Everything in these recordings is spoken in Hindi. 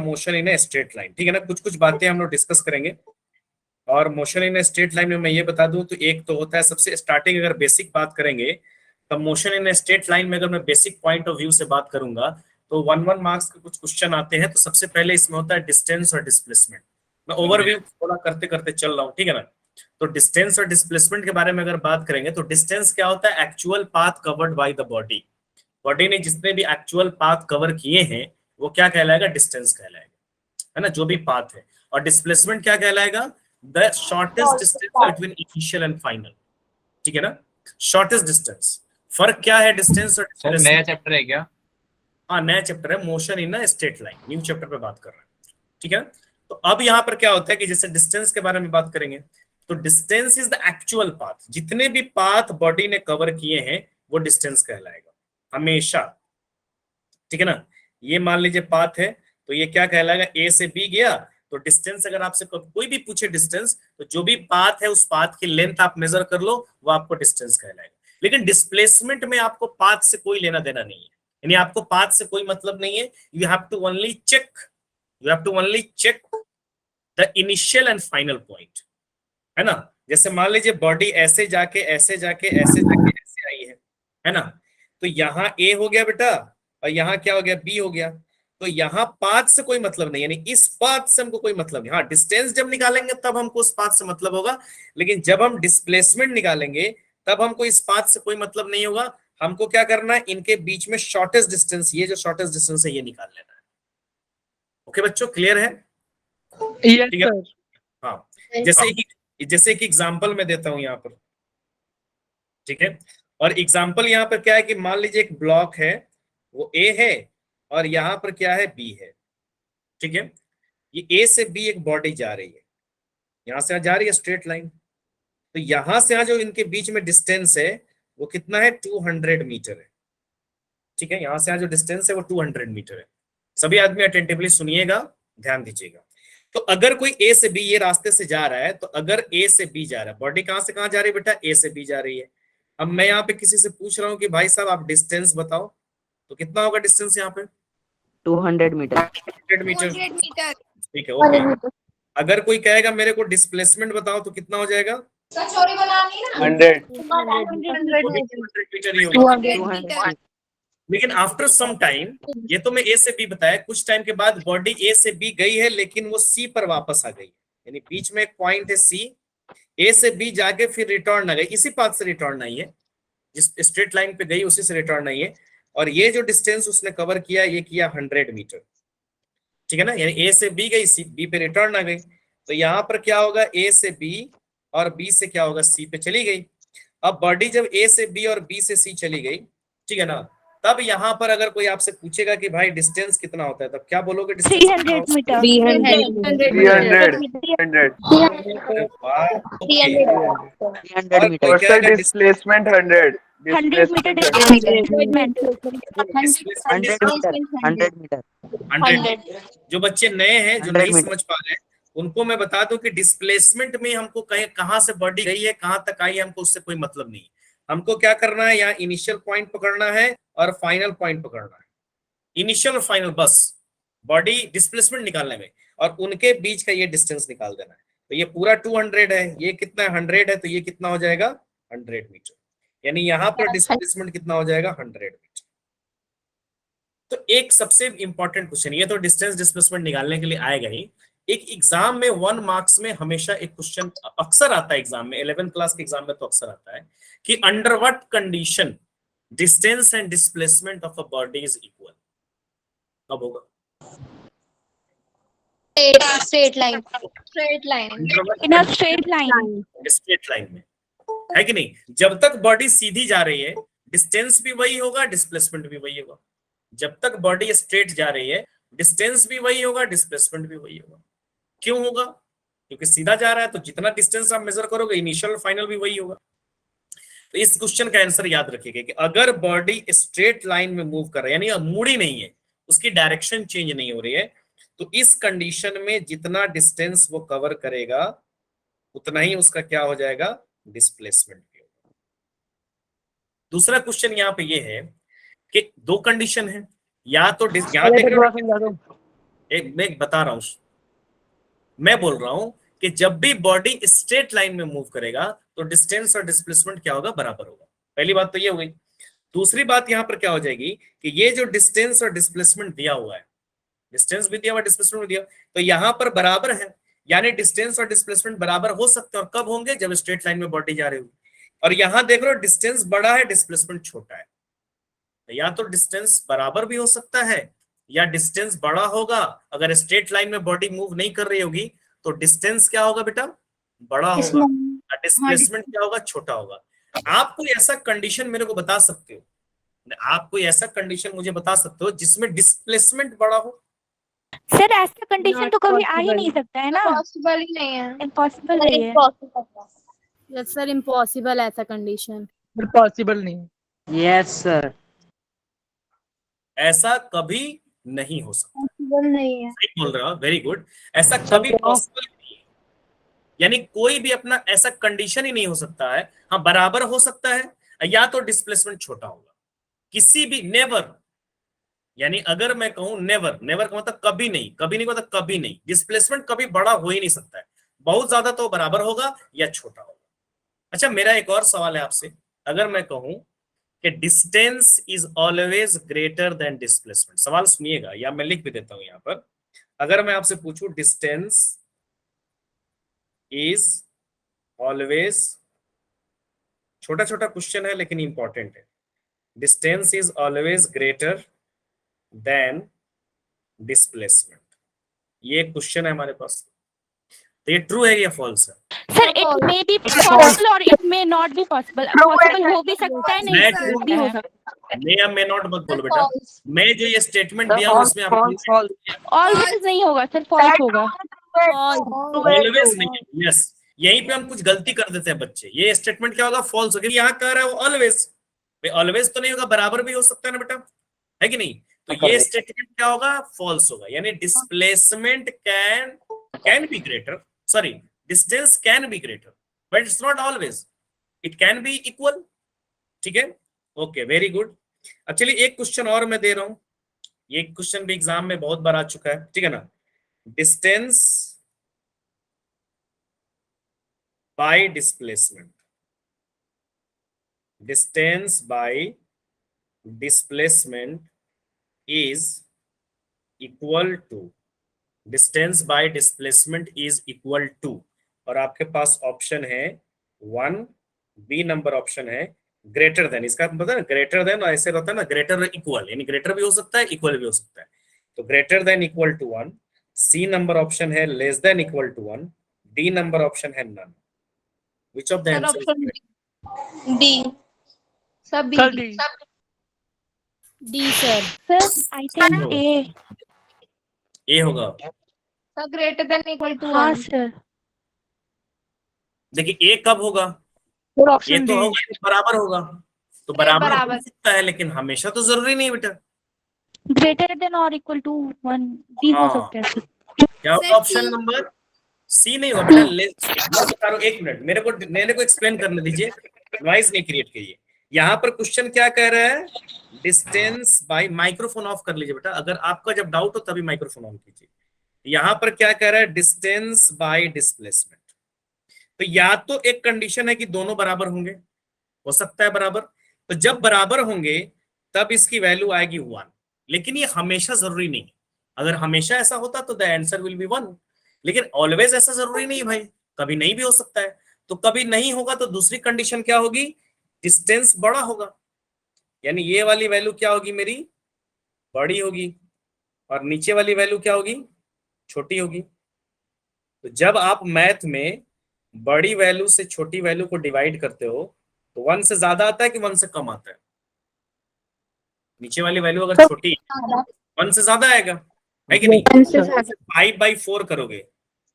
Motion in a straight line, ठीक है ना। कुछ कुछ बातें हम लोग डिस्कस करेंगे। और motion in a straight line में मैं ये बता दूं तो एक तो होता है सबसे स्टार्टिंग, अगर बेसिक बात करेंगे तो motion in a straight line में अगर मैं बेसिक पॉइंट ऑफ व्यू से बात करूंगा तो 1 मार्क्स के कुछ क्वेश्चन आते हैं। तो सबसे पहले इसमें होता है डिस्टेंस और डिस्प्लेसमेंट। मैं ओवरव्यू थोड़ा करते करते चल रहा हूँ, ठीक है ना। तो डिस्टेंस और डिस्प्लेसमेंट के बारे में अगर बात करेंगे तो डिस्टेंस क्या होता है, actual path covered by the body. Body ने जितने भी एक्चुअल पाथ कवर किए हैं वो क्या कहलाएगा, डिस्टेंस कहलाएगा, है ना, जो भी पाथ है। और डिस्प्लेसमेंट क्या कहलाएगा, the shortest distance between initial and final, ठीक है ना, शॉर्टेस्ट डिस्टेंस। फर्क क्या है डिस्टेंस और सर नया चैप्टर है क्या? हाँ नया चैप्टर है, motion in a straight line, new chapter पे बात कर रहे हैं, ठीक है। तो अब यहाँ पर क्या होता है कि जैसे डिस्टेंस के बारे में बात करेंगे तो distance is the actual path, जितने भी पाथ बॉडी ने कवर किए हैं वो डिस्टेंस कहलाएगा हमेशा, ठीक है ना। ये मान लीजिए पाथ है तो ये क्या कहलाएगा, ए से बी गया तो डिस्टेंस, अगर आपसे कोई भी पूछे डिस्टेंस तो जो भी पाथ है उस पाथ की लेंथ आप मेजर कर लो वो आपको डिस्टेंस कहलाएगा। लेकिन डिस्प्लेसमेंट में आपको पाथ से कोई लेना देना नहीं है, यानी आपको पाथ से कोई मतलब नहीं है। You have to only check the initial and final point, है ना। जैसे मान लीजिए बॉडी ऐसे जाके ऐसे जाके ऐसे जाके ऐसे आई है ना। तो यहाँ ए हो गया बेटा और यहाँ क्या हो गया, बी हो गया। तो यहाँ पाथ से कोई मतलब नहीं, यानी इस पाथ से हमको कोई मतलब नहीं। हाँ डिस्टेंस जब निकालेंगे तब हमको उस पाथ से मतलब होगा, लेकिन जब हम डिस्प्लेसमेंट निकालेंगे तब हमको इस पाथ से कोई मतलब नहीं होगा। हमको क्या करना है, इनके बीच में शॉर्टेस्ट डिस्टेंस, ये जो शॉर्टेस्ट डिस्टेंस है ये निकाल लेना है। ओके बच्चों, क्लियर है? ठीक है। हाँ जैसे एक एग्जाम्पल मैं देता हूं यहाँ पर, ठीक है। और एग्जाम्पल यहाँ पर क्या है कि मान लीजिए एक ब्लॉक है, वो ए है और यहाँ पर क्या है, बी है, ठीक है। ये ए से बी एक बॉडी जा रही है, यहाँ से जा रही है स्ट्रेट लाइन। तो यहाँ से जो इनके बीच में डिस्टेंस है वो कितना है, 200 मीटर है, ठीक है। यहाँ से जो डिस्टेंस है वो 200 मीटर है। सभी आदमी अटेंटिवली सुनिएगा, ध्यान दीजिएगा। तो अगर कोई ए से बी ये रास्ते से जा रहा है, तो अगर ए से बी जा रहा है, बॉडी कहां से कहां जा रही है बेटा, ए से बी जा रही है। अब मैं यहाँ पे किसी से पूछ रहा हूँ कि भाई साहब आप डिस्टेंस बताओ, तो कितना होगा डिस्टेंस यहाँ पे, 200 मीटर। 200 मीटर, ठीक है ओके। अगर कोई कहेगा मेरे को डिस्प्लेसमेंट बताओ तो कितना हो जाएगा, 100 मीटर ही होगा। लेकिन आफ्टर सम टाइम, ये तो मैं ए से बी बताया, कुछ टाइम के बाद बॉडी ए से बी गई है लेकिन वो सी पर वापस आ गई, यानी बीच में एक पॉइंट है सी, ए से बी जाके फिर रिटर्न आ गई, इसी पाथ से रिटर्न आई है, जिस स्ट्रेट लाइन पे गई उसी से रिटर्न आई है। और ये जो डिस्टेंस उसने कवर किया ये किया 100 मीटर, ठीक है ना। यानी ए से बी गई, सी बी पे रिटर्न आ गई। तो यहाँ पर क्या होगा, ए से बी और बी से क्या होगा, सी पे चली गई। अब बॉडी जब ए से बी और बी से सी चली गई, ठीक है ना, तब यहाँ पर अगर कोई आपसे पूछेगा कि भाई डिस्टेंस कितना होता है, तब क्या बोलोगे, distance 300 metre. 300 metre. Displacement 100 100 metre 100 metre. 100। जो बच्चे नए हैं जो नहीं समझ पा रहे हैं उनको मैं बता दूं कि डिस्प्लेसमेंट में हमको कहां से बॉडी गई है कहां तक आई है हमको उससे कोई मतलब नहीं। हमको क्या करना है, यहाँ इनिशियल पॉइंट पकड़ना है और फाइनल पॉइंट पकड़ना है, इनिशियल और फाइनल, बस बॉडी डिस्प्लेसमेंट निकालने में, और उनके बीच का ये डिस्टेंस निकाल देना है। तो ये पूरा 200 है, ये कितना 100 है, तो ये कितना हो जाएगा 100 मीटर, यानी यहाँ पर डिस्प्लेसमेंट कितना हो जाएगा 100 मीटर। तो एक सबसे इंपॉर्टेंट क्वेश्चन, ये तो डिस्टेंस डिस्प्लेसमेंट निकालने के लिए आएगा ही, एक एग्जाम में 1 मार्क्स में हमेशा एक क्वेश्चन अक्सर आता है एग्जाम में, 11th क्लास के एग्जाम में तो अक्सर आता है कि under what condition distance and displacement of a body is equal. कब होगा, straight line in a straight line. Straight line में, है कि नहीं। जब तक बॉडी सीधी जा रही है डिस्टेंस भी वही होगा, डिस्प्लेसमेंट भी वही होगा। जब तक बॉडी स्ट्रेट जा रही है डिस्टेंस भी वही होगा, डिस्प्लेसमेंट भी वही होगा। क्यों होगा, क्योंकि सीधा जा रहा है तो जितना डिस्टेंस आप मेजर करोगे इनिशियल और फाइनल भी वही होगा। तो इस क्वेश्चन का आंसर याद रखिएगा कि अगर बॉडी स्ट्रेट लाइन में मूव कर रहा है, यानी मुड़ी नहीं है, उसकी डायरेक्शन चेंज नहीं हो रही है, तो इस कंडीशन में जितना डिस्टेंस वो कवर करेगा उतना ही उसका क्या हो जाएगा, डिस्प्लेसमेंट भी होगा। दूसरा क्वेश्चन यहाँ पे ये है कि 2 कंडीशन है, या तो यहाँ देख मैं बता रहा हूं, मैं बोल रहा हूं कि जब भी बॉडी स्ट्रेट लाइन में मूव करेगा तो डिस्टेंस और डिस्प्लेसमेंट क्या होगा, बराबर होगा। पहली बात तो ये हो गई। दूसरी बात यहां पर क्या हो जाएगी कि ये जो डिस्टेंस और डिस्प्लेसमेंट दिया हुआ है, डिस्टेंस भी दिया हुआ, डिस्प्लेसमेंट भी दिया, तो यहां पर बराबर है, यानी डिस्टेंस और डिस्प्लेसमेंट बराबर हो सकते हैं। और कब होंगे, जब स्ट्रेट लाइन में बॉडी जा रही होगी। और यहां देख रहे हो डिस्टेंस बड़ा है, डिस्प्लेसमेंट छोटा है, तो या तो डिस्टेंस बराबर भी हो सकता है या डिस्टेंस बड़ा होगा। अगर स्ट्रेट लाइन में बॉडी मूव नहीं कर रही होगी तो डिस्टेंस क्या होगा बेटा, बड़ा होगा, और डिस्प्लेसमेंट क्या होगा, छोटा होगा। आप कोई ऐसा कंडीशन मेरे को बता सकते हो, आप कोई ऐसा कंडीशन मुझे बता सकते हो जिसमें डिस्प्लेसमेंट बड़ा हो? सर ऐसा कंडीशन तो कभी आ ही नहीं सकता है ना, पॉसिबल ही नहीं है। इम्पॉसिबल है ये। यस सर, इम्पॉसिबल ऐसा कंडीशन। पॉसिबल नहीं। Yes sir. ऐसा कभी नहीं हो सकता। पॉसिबल नहीं है। सही बोल रहा हो, वेरी गुड। ऐसा कभी पॉसिबल नहीं है, यानी कोई भी अपना ऐसा कंडीशन ही नहीं हो सकता है। हाँ, बराबर हो सकता है या तो डिस्प्लेसमेंट छोटा होगा, किसी भी, नेवर, यानी अगर मैं कहूं नेवर, नेवर का मतलब कभी नहीं, कभी नहीं मतलब कभी नहीं, डिस्प्लेसमेंट कभी बड़ा हो ही नहीं सकता है। बहुत ज्यादा तो बराबर होगा या छोटा होगा। अच्छा, मेरा एक और सवाल है आपसे, अगर मैं कहूं कि distance is always greater than displacement, सवाल सुनिएगा या मैं लिख भी देता हूं यहां पर। अगर मैं आपसे पूछूं डिस्टेंस इज ऑलवेज, छोटा छोटा क्वेश्चन है लेकिन इंपॉर्टेंट है, distance is always greater than displacement, ये क्वेश्चन है हमारे पास, तो ये ट्रू है या फॉल्स है? Sir it may be possible और it may not be possible, possible हो भी सकता है, नहीं भी हो सकता है। मे या मे नॉट मत बोलो बेटा, मैं जो ये स्टेटमेंट दिया हूं उसमें आप ऑलवेज नहीं होगा सर, फॉल्स होगा। ऑलवेज नहीं है। यस, यहीं पे हम कुछ गलती कर देते हैं बच्चे, ये स्टेटमेंट क्या होगा, फॉल्स होगा। यहाँ कह रहा है वो ऑलवेज, ऑलवेज तो नहीं होगा, बराबर भी हो सकता है ना बेटा, है कि नहीं? तो ये स्टेटमेंट क्या होगा, फॉल्स होगा, यानी displacement can be greater, sorry, distance can be greater but it's not always, it can be equal. ठीक है, ओके, वेरी गुड। अब चलिए एक क्वेश्चन और मैं दे रहा हूं, ये क्वेश्चन भी एग्जाम में बहुत बार आ चुका है, ठीक है ना। Distance by displacement, distance by displacement is equal to, distance by displacement is equal to, और आपके पास ऑप्शन है 1, बी नंबर ऑप्शन है ग्रेटर देन। इसका मतलब है ग्रेटर देन, ऐसे रहता है ना, ग्रेटर इक्वल, यानी ग्रेटर भी हो सकता है, इक्वल भी हो सकता है, तो greater than equal to 1। C number option है less than equal to 1। D number option है none. Which of the answer? D. सब B. D sir. Sir I think A होगा। सब ग्रेटर देन इक्वल टू हाँ 1। सर। देखिए ए कब होगा, ये तो होगा बराबर होगा, तो बराबर हो सकता है लेकिन हमेशा तो जरूरी नहीं बेटा। ग्रेटर देन और इक्वल टू 1 भी हो सकता है सर। क्या होगा ऑप्शन नंबर सी? नहीं होगा बेटा, लेस। मैं बता रहा हूं, एक मिनट मेरे को एक्सप्लेन करने दीजिए, नॉइज नहीं क्रिएट करिए। यहाँ पर क्वेश्चन क्या कह रहा है, डिस्टेंस बाय, माइक्रोफोन ऑफ कर लीजिए बेटा, अगर आपका जब डाउट हो तभी माइक्रोफोन ऑन कीजिए। यहाँ पर क्या कह रहा है, डिस्टेंस बाय डिस्प्लेसमेंट, तो या तो एक कंडीशन है कि दोनों बराबर होंगे, हो सकता है बराबर, तो जब बराबर होंगे तब इसकी वैल्यू आएगी 1, लेकिन ये हमेशा जरूरी नहीं। अगर हमेशा ऐसा होता तो द आंसर विल बी 1, लेकिन ऑलवेज ऐसा जरूरी नहीं भाई, कभी नहीं भी हो सकता है। तो कभी नहीं होगा तो दूसरी कंडीशन क्या होगी, डिस्टेंस बड़ा होगा, यानी ये वाली वैल्यू क्या होगी मेरी, बड़ी होगी, और नीचे वाली वैल्यू क्या होगी, छोटी होगी। तो जब आप मैथ में बड़ी वैल्यू से छोटी वैल्यू को डिवाइड करते हो तो 1 से ज्यादा आता है कि 1 से कम आता है? नीचे वाली वैल्यू अगर छोटी है 1 से ज्यादा आएगा, है कि नहीं? 5/4 करोगे,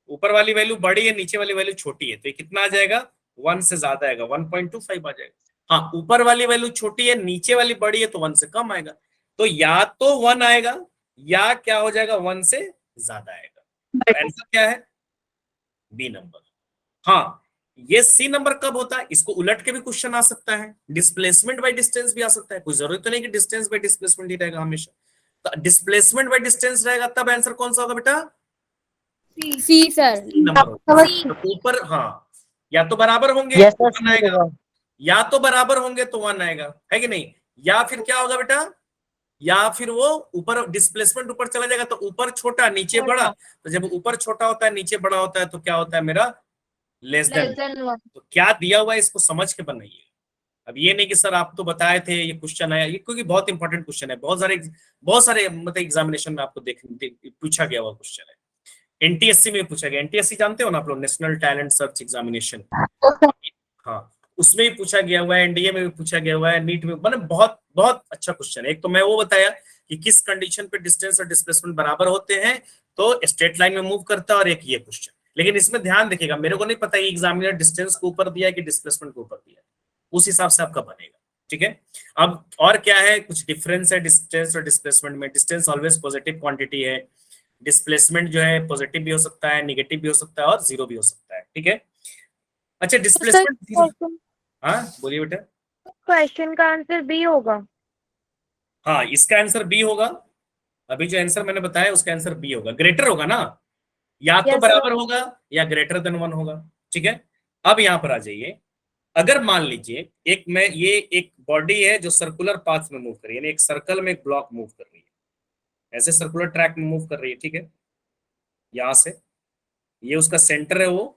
ऊपर वाली वैल्यू बड़ी है, नीचे वाली वैल्यू छोटी है, तो ये कितना आ जाएगा, 1 से ज्यादा आएगा, 1.25 आ जाएगा। हाँ, ऊपर वाली वैल्यू छोटी है, नीचे वाली बड़ी है, तो 1 से कम आएगा, तो या तो 1 आएगा या क्या हो जाएगा, 1 से ज्यादा आएगा। आंसर क्या है, बी नंबर। हाँ, ये सी नंबर कब होता है, इसको उलट के भी क्वेश्चन आ सकता है, डिस्प्लेसमेंट बाय डिस्टेंस भी आ सकता है, कोई जरूरत तो नहीं कि डिस्टेंस बाय डिस्प्लेसमेंट ही रहेगा हमेशा। तो डिस्प्लेसमेंट बाय डिस्टेंस रहेगा, तब आंसर कौन सा होगा बेटा? सी सर। नंबर होगा। तो ऊपर हाँ, या तो बराबर होंगे यस तो सर, 1 आएगा, या तो बराबर होंगे तो 1 आएगा, है कि नहीं? या फिर क्या होगा बेटा? या फिर वो ऊपर डिस्प्लेसमेंट ऊपर चला जाएगा, तो ऊपर छोटा नीचे बड़ा, तो जब ऊपर छोटा होता है नीचे बड़ा होता है तो क्या होता है मेरा? Less than. तो क्या दिया हुआ है इसको समझ के बनाइए। अब ये नहीं कि सर आप तो बताए थे ये क्वेश्चन आया, ये क्योंकि बहुत इंपॉर्टेंट क्वेश्चन है, बहुत सारे मतलब एग्जामिनेशन में आपको पूछा गया हुआ क्वेश्चन है। एनटीएससी में पूछा गया, एनटीएससी जानते हो ना आप लोग, नेशनल टैलेंट सर्च एग्जामिनेशन, हाँ उसमें भी पूछा गया हुआ है, एनडीए में भी पूछा गया हुआ है, नीट में, मतलब बहुत बहुत अच्छा क्वेश्चन है। एक तो मैं वो बताया कि किस कंडीशन पे डिस्टेंस और डिस्प्लेसमेंट बराबर होते हैं तो स्ट्रेट लाइन में मूव करता है, और एक ये क्वेश्चन। लेकिन इसमें ध्यान देखिएगा, मेरे को नहीं पता एग्जामिनर डिस्टेंस को ऊपर दिया है कि डिस्प्लेसमेंट को ऊपर दिया है, उस हिसाब से आपका बनेगा, ठीक है। अब और क्या है, कुछ डिफरेंस है डिस्टेंस और डिस्प्लेसमेंट में। डिस्टेंस ऑलवेज पॉजिटिव क्वांटिटी है, डिस्प्लेसमेंट जो है पॉजिटिव भी हो सकता है, निगेटिव भी हो सकता है और जीरो भी हो सकता है, ठीक है। अच्छा डिस्प्लेसमेंट, हाँ बोलिए बेटा। क्वेश्चन का आंसर बी होगा। हाँ इसका आंसर बी होगा, अभी जो आंसर मैंने बताया उसका आंसर बी होगा, ग्रेटर होगा ना, या तो Yes, बराबर होगा या ग्रेटर देन 1 होगा, ठीक है। अब यहां पर आ जाइए, अगर मान लीजिए ये एक बॉडी है जो सर्कुलर पाथ में मूव कर रही है, यानी एक सर्कल में एक ब्लॉक मूव कर रही है, ऐसे सर्कुलर ट्रैक में मूव कर रही है, ठीक है। यहां से ये उसका सेंटर है वो,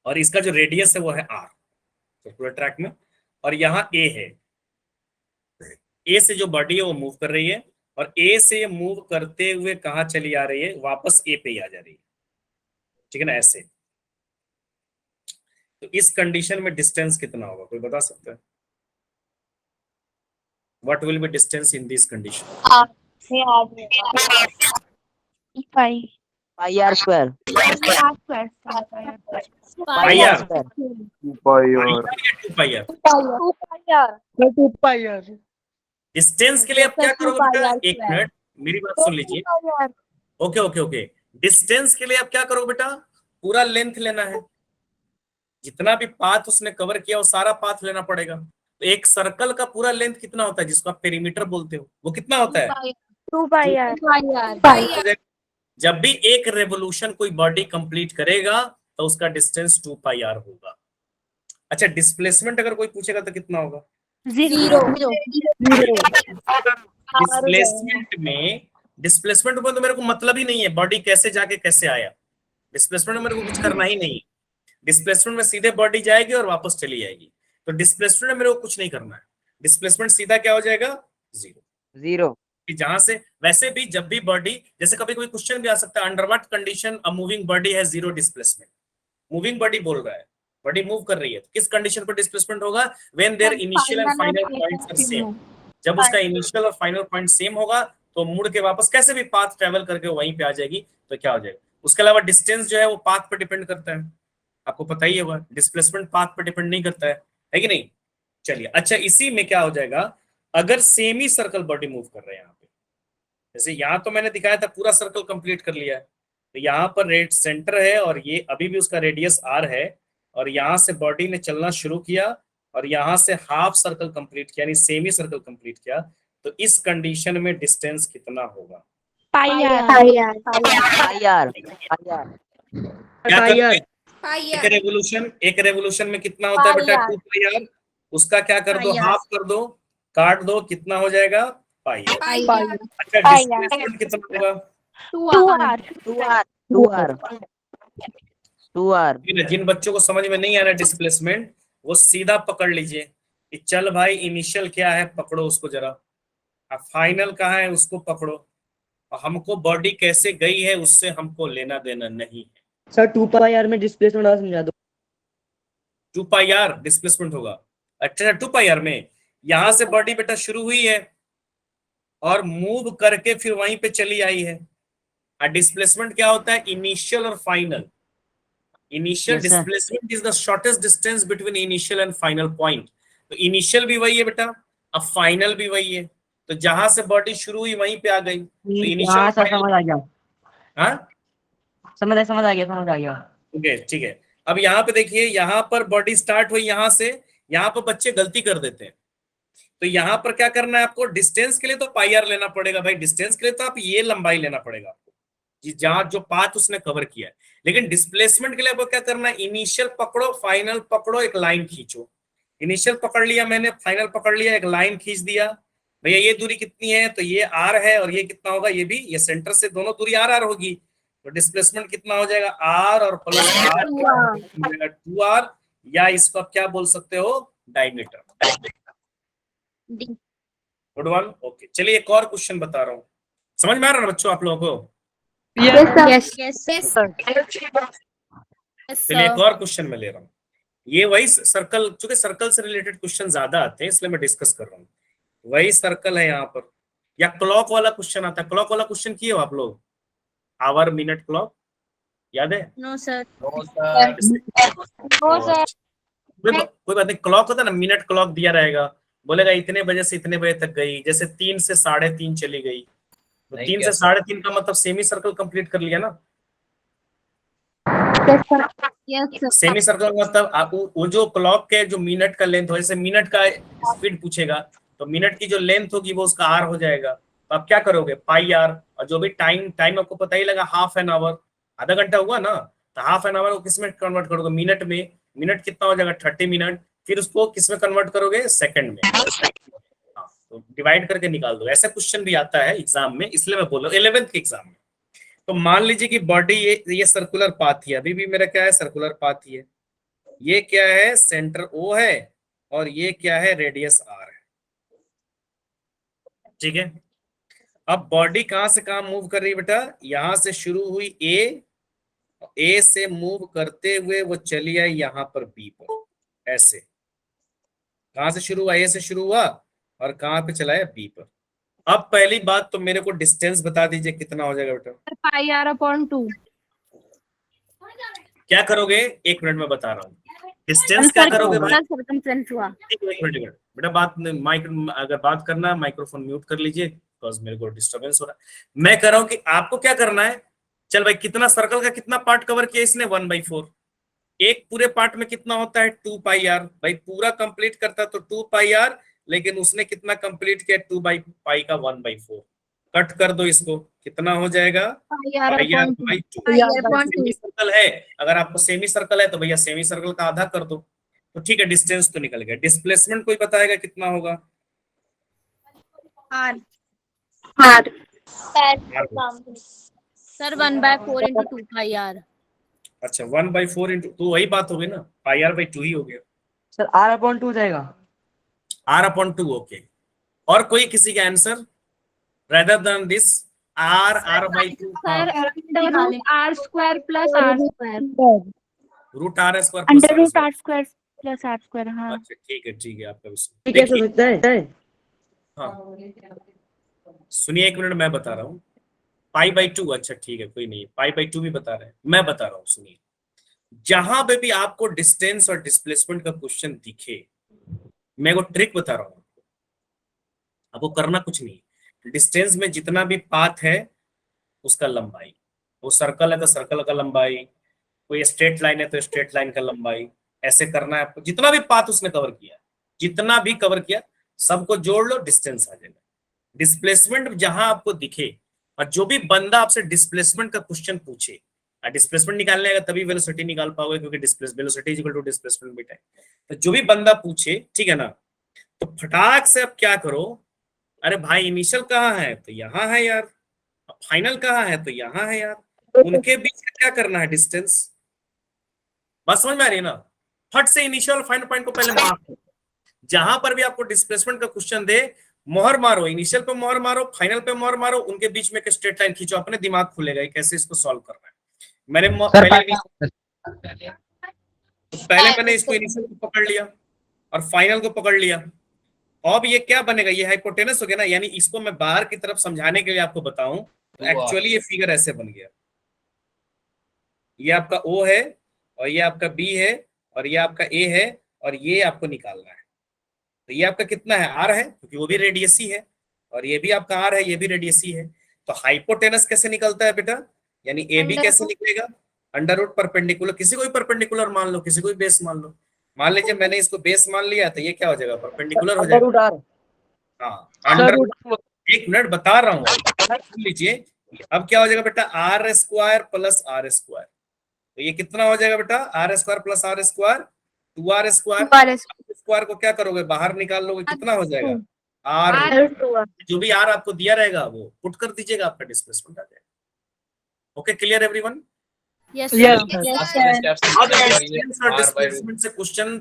और इसका जो रेडियस है वो है आर सर्कुलर ट्रैक में, और यहाँ ए है, ए से जो बॉडी है वो मूव कर रही है, और ए से मूव करते हुए कहां चली आ रही है, वापस ए पे ही आ जा रही है, ठीक है ना, ऐसे। तो इस कंडीशन में डिस्टेंस कितना होगा, कोई बता सकता है? What will be distance in this condition? Pi R square, pi R, square, 2 pi R. Distance के लिए आप क्या करोगे बेटा, एक मिनट मेरी बात सुन लीजिए, ओके ओके ओके। डिस्टेंस के लिए आप क्या करोगे बेटा, पूरा लेंथ लेना है, जितना भी पाथ उसने कवर किया वो सारा पाथ लेना पड़ेगा। तो एक सर्कल का पूरा लेंथ कितना होता है, जिसको आप पेरीमीटर बोलते हो, वो कितना होता है? 2 पाई आर। जब भी एक रेवोल्यूशन कोई बॉडी कंप्लीट करेगा तो उसका डिस्टेंस 2 पाई आर होगा। अच्छा डिस्प्लेसमेंट अगर कोई पूछेगा तो कितना होगा? जीरो। डिस्प्लेसमेंट में तो मेरे को मतलब ही नहीं है बॉडी कैसे जाके कैसे आया, डिस्प्लेसमेंट में मेरे को कुछ करना ही नहीं है। डिस्प्लेसमेंट में सीधे बॉडी जाएगी और वापस चली जाएगी, तो डिस्प्लेसमेंट में मेरे को कुछ नहीं करना है। डिस्प्लेसमेंट सीधा क्या हो जाएगा, जीरो। जहां से वैसे भी जब भी बॉडी, जैसे कभी कोई क्वेश्चन भी आ सकता है, under what condition a moving body है जीरो डिस्प्लेसमेंट। मूविंग बॉडी बोल रहा है, बॉडी मूव कर रही है, तो किस कंडीशन पर डिस्प्लेसमेंट होगा? When there initial and final points are same. जब उसका इनिशियल और फाइनल पॉइंट सेम होगा तो मुड़ के वापस कैसे भी पाथ ट्रेवल करके वहीं पे आ जाएगी, तो क्या हो जाएगा। उसके अलावा डिस्टेंस जो है वो पाथ पर डिपेंड करता है, आपको पता ही होगा, डिस्प्लेसमेंट पाथ पर डिपेंड नहीं करता है कि नहीं। चलिए अच्छा इसी में क्या हो जाएगा, अगर सेम ही सर्कल बॉडी मूव कर रहे हैं यहाँ पे, जैसे यहाँ तो मैंने दिखाया था पूरा सर्कल कंप्लीट कर लिया है, तो यहाँ पर रेड सेंटर है और ये अभी भी उसका रेडियस आर है, और यहाँ से बॉडी ने चलना शुरू किया और यहाँ से हाफ सर्कल कंप्लीट किया, यानी सेमी सर्कल कंप्लीट किया, तो इस कंडीशन में डिस्टेंस कितना होगा? पाई आर। एक रेवोल्यूशन में कितना होता है बेटा, 2 पाई आर। उसका क्या कर दो, हाफ कर दो, काट दो, कितना हो जाएगा, पाई आर। अच्छा डिस्प्लेसमेंट कितना होगा, 2 आर। जिन बच्चों को समझ में नहीं आ रहा डिस्प्लेसमेंट, वो सीधा पकड़ लीजिए कि चल भाई इनिशियल क्या है पकड़ो उसको जरा, फाइनल कहाँ है उसको पकड़ो, और हमको बॉडी कैसे गई है उससे हमको लेना देना नहीं है। सर 2 पाई आर में डिस्प्लेसमेंट और समझा दो। 2 पाई आर डिस्प्लेसमेंट होगा। अच्छा 2 पाई आर में यहां से बॉडी बेटा शुरू हुई है और मूव करके फिर वहीं पे चली आई है, और डिस्प्लेसमेंट क्या होता है, इनिशियल और final. Initial displacement is the shortest distance between initial and final point. तो इनिशियल भी वही है बेटा, अब फाइनल भी वही है, तो जहां से बॉडी शुरू हुई वहीं पे आ गई, तो इनिशियल समझ आ गया, हाँ समझ आ गया। ओके ठीक है। अब यहाँ पे देखिए, यहाँ पर बॉडी स्टार्ट हुई, यहाँ से यहाँ पर बच्चे गलती कर देते हैं, तो यहाँ पर क्या करना है आपको, डिस्टेंस के लिए तो पाई आर लेना पड़ेगा भाई, डिस्टेंस के लिए तो आप ये लंबाई लेना पड़ेगा आपको, जहां जो पाथ उसने कवर किया है। लेकिन डिस्प्लेसमेंट के लिए आपको क्या करना है, इनिशियल पकड़ो, फाइनल पकड़ो, एक लाइन खींचो। इनिशियल पकड़ लिया मैंने, फाइनल पकड़ लिया, एक लाइन खींच दिया, भैया ये दूरी कितनी है, तो ये आर है, और ये कितना होगा, ये भी, ये सेंटर से दोनों दूरी आर आर होगी, तो डिस्प्लेसमेंट कितना हो जाएगा, आर और प्लस आर, 2r, या इसको आप क्या बोल सकते हो, डायमीटर। Good one, okay. चलिए एक और क्वेश्चन बता रहा हूँ, समझ में आ रहा है ना बच्चों आप लोगों को? चलिए एक और क्वेश्चन मैं ले रहा हूँ, ये वही सर्कल, चूंकि सर्कल से रिलेटेड क्वेश्चन ज्यादा आते हैं इसलिए मैं डिस्कस कर रहा हूँ। वही सर्कल है यहाँ पर, या क्लॉक वाला क्वेश्चन आता है, क्लॉक वाला क्वेश्चन किए हो आप लोग, आवर मिनट क्लॉक, याद है? No sir. कोई बात नहीं, क्लॉक होता है ना, मिनट क्लॉक दिया रहेगा, बोलेगा इतने बजे से इतने बजे तक गई, जैसे 3 से 3:30 चली गई, तो 3 से 3:30 का मतलब सेमी सर्कल कंप्लीट कर लिया ना। सेमी सर्कल मतलब आपको वो जो क्लॉक के जो मिनट का लेंथ हो, जैसे मिनट का स्पीड पूछेगा तो मिनट की जो लेंथ होगी वो उसका आर हो जाएगा, तो आप क्या करोगे, पाई आर, और जो भी टाइम आपको पता ही लगा, हाफ एन आवर, आधा घंटा हुआ ना, तो हाफ एन आवर को किस में कन्वर्ट करोगे, मिनट में, मिनट कितना हो जाएगा, 30 मिनट, फिर उसको किस में कन्वर्ट करोगे, सेकंड में, हाँ, तो डिवाइड करके निकाल दो। ऐसा क्वेश्चन भी आता है एग्जाम में, इसलिए मैं बोल रहा हूँ 11th के एग्जाम में। तो मान लीजिए कि बॉडी ये सर्कुलर पाथ ही, अभी भी मेरा क्या है, सर्कुलर पाथ ही है, ये क्या है, सेंटर ओ है, और ये क्या है, रेडियस आर है, ठीक है। अब बॉडी कहां से कहां मूव कर रही है बेटा, यहां से शुरू हुई ए से मूव करते हुए वो चली आई यहाँ पर बी पर, ऐसे, कहां से शुरू हुआ, ए से शुरू हुआ, और कहां पे चला है, बी पर। अब पहली बात तो मेरे को डिस्टेंस बता दीजिए कितना हो जाएगा बेटा, पाई आर अपॉन 2। क्या करोगे, 1 मिनट में बता रहा हूँ, डिस्टेंस क्या करोगे भाई, सर्कमफ्रेंस हुआ। एक मिनट बेटा, बात अगर बात करना है माइक्रोफोन म्यूट कर लीजिए, बिकॉज मेरे को डिस्टर्बेंस हो रहा है। मैं कह रहा हूँ कि आपको क्या करना है, चल भाई कितना सर्कल का कितना पार्ट कवर किया इसने, 1/4, एक पूरे पार्ट में कितना होता है, 2 पाई आर, भाई पूरा कंप्लीट करता तो 2 पाई आर, लेकिन उसने कितना कंप्लीट किया, 2 पाई का 1/4, कट कर दो इसको, कितना हो जाएगा, पाई आर बाई 2। सेमी सर्कल है, अगर आपको सेमी सर्कल है तो भैया सेमी सर्कल का आधा कर दो, तो ठीक है, डिस्टेंस तो निकल गया। डिस्प्लेसमेंट कोई बताएगा कितना होगा, R R sir 1/4 into 2 pi R. अच्छा 1/4 इंटू, तो वही बात हो गई ना, पाई आर बाई 2 ही हो गया, सर R/2 जाएगा, R/2, ओके। और कोई किसी का answer rather than this, R/2, sir r square plus r square, root R square under root r square plus r square. हाँ अच्छा ठीक है आपका विषय, ये कैसे हो सकता है? हाँ सुनिए, 1 मिनट मैं बता रहा हूँ, पाई/2, अच्छा ठीक है कोई नहीं, पाई/2 भी बता रहे हैं, मैं बता रहा हूँ, सुनिए। जहां पे भी आपको डिस्टेंस और डिस्प्लेसमेंट का क्वेश्चन दिखे, मैं वो ट्रिक बता रहा हूँ आपको करना कुछ नहीं, डिस्टेंस में जितना भी पाथ है उसका लंबाई, वो सर्कल है तो सर्कल का लंबाई, कोई स्ट्रेट लाइन है तो स्ट्रेट लाइन का लंबाई, ऐसे करना है आपको, जितना भी पाथ उसने कवर किया, जितना भी कवर किया सबको जोड़ लो, डिस्टेंस आ जाएगा। डिस्प्लेसमेंट जहां आपको दिखे, और जो भी बंदा आपसे डिस्प्लेसमेंट का क्वेश्चन पूछे, डिस्प्लेसमेंट निकालने आएगा तभी वेलोसिटी निकाल पाओगे, क्योंकि velocity is equal to displacement बीटा है। तो जो भी बंदा पूछे, ठीक है ना, तो फटाक से आप क्या करो, अरे भाई इनिशियल कहाँ है, तो यहाँ है यार, फाइनल कहाँ है, तो यहाँ है यार, उनके बीच में क्या करना है, डिस्टेंस, बस समझ में आ रही है ना, फट से इनिशियल फाइनल पॉइंट को पहले मार्क करो। जहां पर भी आपको डिस्प्लेसमेंट का क्वेश्चन दे, मोहर मारो, इनिशियल पे मोहर मारो, फाइनल पे मोहर मारो, उनके बीच में एक स्ट्रेट लाइन खींचो, अपने दिमाग खुलेगा कैसे इसको सॉल्व करना है। मैंने पहले मैंने इसको इनिशियल को पकड़ लिया और फाइनल को पकड़ लिया, अब ये क्या बनेगा, ये हाइपोटेनस हो गया ना, यानी इसको मैं बाहर की तरफ समझाने के लिए आपको बताऊं तो एक्चुअली ये फिगर ऐसे बन गया, ये आपका O है और ये आपका B है और ये आपका A है और ये आपको निकालना है। तो ये आपका कितना है, R है, क्योंकि वो भी रेडियस ही है, और ये भी आपका R है, ये भी रेडियस ही है। तो हाइपोटेनस कैसे निकलता है बेटा, यानी AB कैसे निकलेगा, अंडर रूट परपेंडिकुलर, किसी को भी परपेंडिकुलर मान लो, किसी को भी बेस मान लो, मान लीजिए मैंने इसको बेस मान लिया, तो ये क्या हो जाएगा, परपेंडिकुलर हो जाएगा, हाँ अंडर, एक मिनट बता रहा हूँ, सुन लीजिए। अब क्या हो जाएगा बेटा, R square plus R square, तो ये कितना हो जाएगा बेटा, R square plus R square 2r square. Square को क्या करोगे, बाहर निकाल लोगे, कितना हो जाएगा आर, जो भी आर आपको दिया रहेगा वो पुट कर दीजिएगा, आपका डिस्प्लेसमेंट आ जाएगा। Okay, clear everyone? Yes, Yes, sir. sir. Yes, sir. अब डिस्टेंस और डिस्प्लेसमेंट से क्वेश्चन,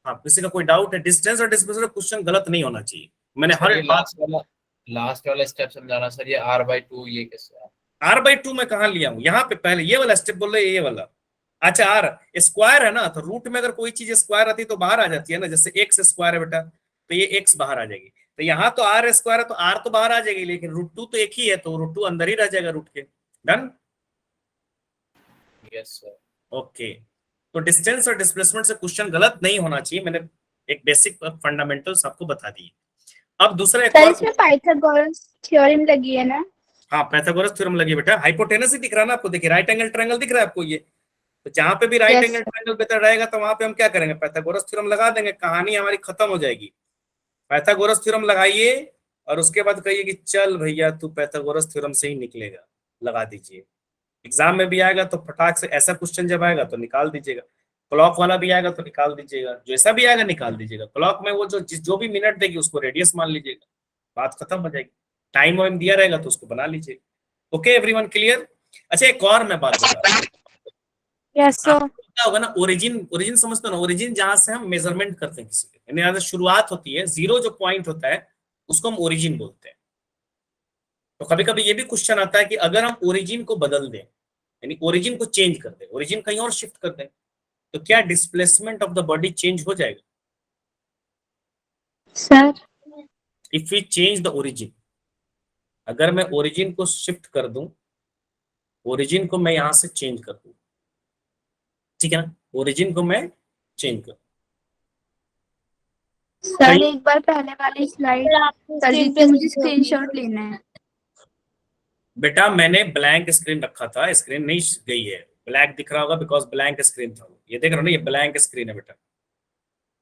हाँ किसी का कोई डाउट है, डिस्टेंस और डिस्प्लेसमेंट क्वेश्चन गलत नहीं होना चाहिए। मैंने हर लास्ट वाला स्टेप समझाना सर, ये r/2 ये कैसे है? r/2 में कहाँ लिया हूँ, यहाँ पे पहले ये वाला स्टेप बोल रहे, ये वाला। अच्छा, आर स्क्वायर है ना, तो रूट में अगर कोई चीज स्क्वायर आती है तो बाहर आ जाती है ना, जैसे एक्स स्क्वायर है बेटा, तो ये एक्स बाहर आ जाएगी। तो यहाँ तो आर स्क्वायर है तो आर तो बाहर आ जाएगी, लेकिन √2 तो एक ही है, तो √2 अंदर ही रह जाएगा रूट के। डन? Yes sir. ओके, तो डिस्टेंस और डिस्प्लेसमेंट से क्वेश्चन गलत नहीं होना चाहिए, मैंने एक बेसिक फंडामेंटल्स आपको बता दिए। अब दूसरा एक और, इसमें पाइथागोरस थ्योरम लगी है ना? हाँ पाइथागोरस थ्योरम लगी बेटा। हाइपोटेनस ही दिख रहा है ना आपको, देखिए राइट एंगल ट्रायंगल दिख रहा है आपको, ये तो जहां पे भी राइट एंगल ट्रायंगल बेहतर रहेगा तो वहां पे हम क्या करेंगे, पाइथागोरस थ्योरम लगा देंगे, कहानी हमारी खत्म हो जाएगी। पाइथागोरस थ्योरम लगाइए और उसके बाद कहिए कि चल भैया तू पाइथागोरस थ्योरम से ही निकलेगा, लगा दीजिए। एग्जाम में भी आएगा तो फटाक से ऐसा क्वेश्चन जब आएगा तो निकाल दीजिएगा, क्लॉक वाला भी आएगा तो निकाल दीजिएगा, जैसा भी आएगा निकाल दीजिएगा। क्लॉक में वो जो भी मिनट देगी उसको रेडियस मान लीजिएगा, बात खत्म हो जाएगी। टाइम वाइम दिया रहेगा तो उसको बना लीजिएगा। Okay everyone, clear? अच्छा, एक और मैं बात बता रहा हूं, यस सर। क्या होगा ना, ओरिजिन समझते हो ना, ओरिजिन जहां से हम मेजरमेंट करते हैं किसी के, यानी यहाँ से शुरुआत होती है, जीरो जो पॉइंट होता है उसको हम ओरिजिन बोलते हैं। तो कभी कभी ये भी क्वेश्चन आता है कि अगर हम ओरिजिन को बदल दें, यानी ओरिजिन को चेंज कर दें, ओरिजिन कहीं और शिफ्ट कर दें, तो क्या displacement of the body change हो जाएगा? Sir if we change the origin, अगर मैं ओरिजिन को शिफ्ट कर दूं, ओरिजिन को मैं यहां से चेंज कर दूं, ठीक है ना, ओरिजिन को मैं चेंज कर, सर एक बार पहले वाली स्लाइड कर दीजिए, मुझे स्क्रीनशॉट लेना है। बेटा मैंने ब्लैंक स्क्रीन रखा था, स्क्रीन नहीं गई है, ब्लैक दिख रहा होगा बिकॉज ब्लैंक स्क्रीन था। ये देख रहे हो ना, ये ब्लैंक स्क्रीन है बेटा।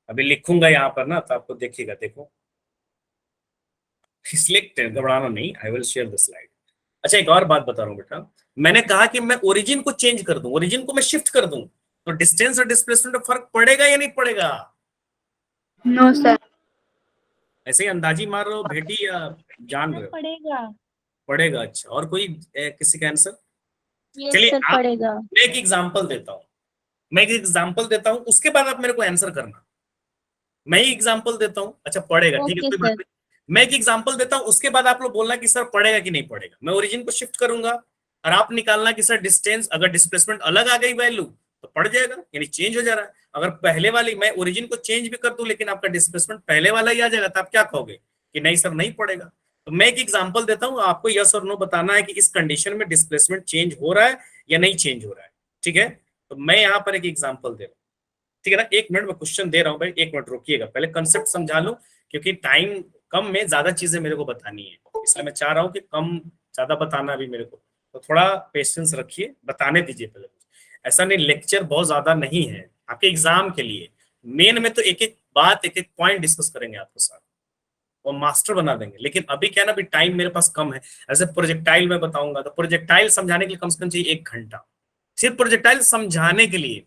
अभी लिखूंगा यहाँ पर ना तो आपको देखिएगा, देखो इसलिए घबराना नहीं, I will share the slide. अच्छा, एक और बात बता रहा हूँ बेटा, मैंने कहा कि मैं ओरिजिन को चेंज कर दूं, ओरिजिन को मैं शिफ्ट कर दूं, तो डिस्टेंस और डिस्प्लेसमेंट में फर्क पड़ेगा या नहीं पड़ेगा? No sir. ऐसे ही अंदाजी मार रहे हो भेटी या जान रहे हो? पड़ेगा। अच्छा, और कोई किसी का आंसर? चलिए मैं एक एग्जांपल देता हूँ, उसके बाद आप मेरे को आंसर करना। मैं ही एग्जांपल देता हूँ, अच्छा पड़ेगा, ठीक है कोई बात नहीं। मैं एक एग्जांपल देता हूँ, उसके बाद आप लोग बोलना कि सर पड़ेगा कि नहीं पड़ेगा। मैं ओरिजिन को शिफ्ट करूंगा और आप निकालना कि सर डिस्टेंस, अगर डिस्प्लेसमेंट अलग आ गई वैल्यू तो पड़ जाएगा, यानी चेंज हो जा रहा है। अगर पहले वाली मैं ओरिजिन को चेंज भी कर दूं लेकिन आपका डिस्प्लेसमेंट पहले वाला ही आ जाएगा, तो आप क्या कहोगे कि नहीं सर नहीं पड़ेगा। तो मैं एक एग्जांपल देता हूँ, आपको यस और नो बताना है कि इस कंडीशन में डिस्प्लेसमेंट चेंज हो रहा है या नहीं चेंज हो रहा है, ठीक है। तो मैं यहाँ पर एक एग्जांपल दे रहा हूँ, ठीक है ना। 1 मिनट में क्वेश्चन दे रहा हूँ भाई, 1 मिनट रुकिएगा, पहले कंसेप्ट समझा लो, क्योंकि टाइम कम में ज्यादा चीजें मेरे को बतानी है, इसलिए मैं चाह रहा हूँ कि कम ज्यादा बताना भी मेरे को, तो थोड़ा पेशेंस रखिए, बताने दीजिए पहले। ऐसा नहीं, लेक्चर बहुत ज्यादा नहीं है आपके एग्जाम के लिए, मेन में तो एक एक बात, एक एक पॉइंट डिस्कस करेंगे आपके साथ और मास्टर बना देंगे। लेकिन अभी क्या ना, अभी टाइम मेरे पास कम है। ऐसे प्रोजेक्टाइल में बताऊंगा तो प्रोजेक्टाइल समझाने के लिए कम से कम चाहिए 1 घंटा, सिर्फ प्रोजेक्टाइल समझाने के लिए।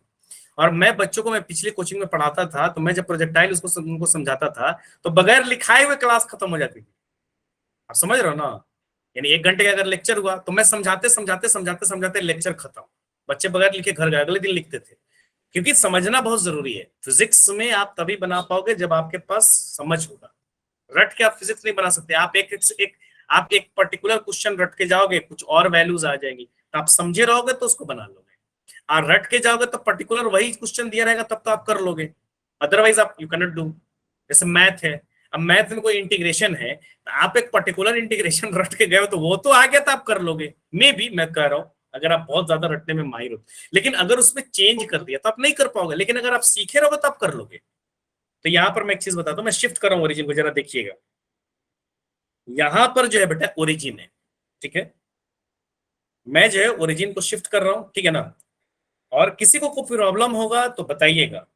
और मैं बच्चों को, मैं पिछली कोचिंग में पढ़ाता था, तो मैं जब प्रोजेक्टाइल उनको समझाता था तो बगैर लिखाए हुए क्लास खत्म हो जाती थी। आप समझ रहे हो ना, यानी 1 घंटे का अगर लेक्चर हुआ तो मैं समझाते लेक्चर खत्म, बच्चे बगैर लिखे घर गए, अगले दिन लिखते थे। क्योंकि समझना बहुत जरूरी है। फिजिक्स में आप तभी बना पाओगे जब आपके पास समझ होगा। रट के आप फिजिक्स नहीं बना सकते। आप एक पर्टिकुलर क्वेश्चन रट के जाओगे, कुछ और वैल्यूज आ जाएगी, तो आप समझे रहोगे तो उसको बना लोगे। आप रट के जाओगे तो पर्टिकुलर वही क्वेश्चन दिया रहेगा तब तो आप कर लोगे, अदरवाइज आप यू कैन नॉट डू। जैसे मैथ है, अब मैथ में कोई इंटीग्रेशन है, तो आप एक पर्टिकुलर इंटीग्रेशन रट के गए हो तो वो तो आ गया तो आप कर लोगे, मे बी मैं कह रहा हूँ, अगर आप बहुत ज्यादा रटने में माहिर हो। लेकिन अगर उसमें चेंज कर दिया तो आप नहीं कर पाओगे, लेकिन अगर आप सीखे रहोगे तो आप कर लोगे। तो यहाँ पर मैं एक चीज बताता हूँ, मैं शिफ्ट कर रहा हूँ ओरिजिन को, जरा देखिएगा। यहां पर जो है बेटा ओरिजिन है, ठीक है, मैं जो है ओरिजिन को शिफ्ट कर रहा हूं, ठीक है ना। और किसी को कोई प्रॉब्लम होगा तो बताइएगा,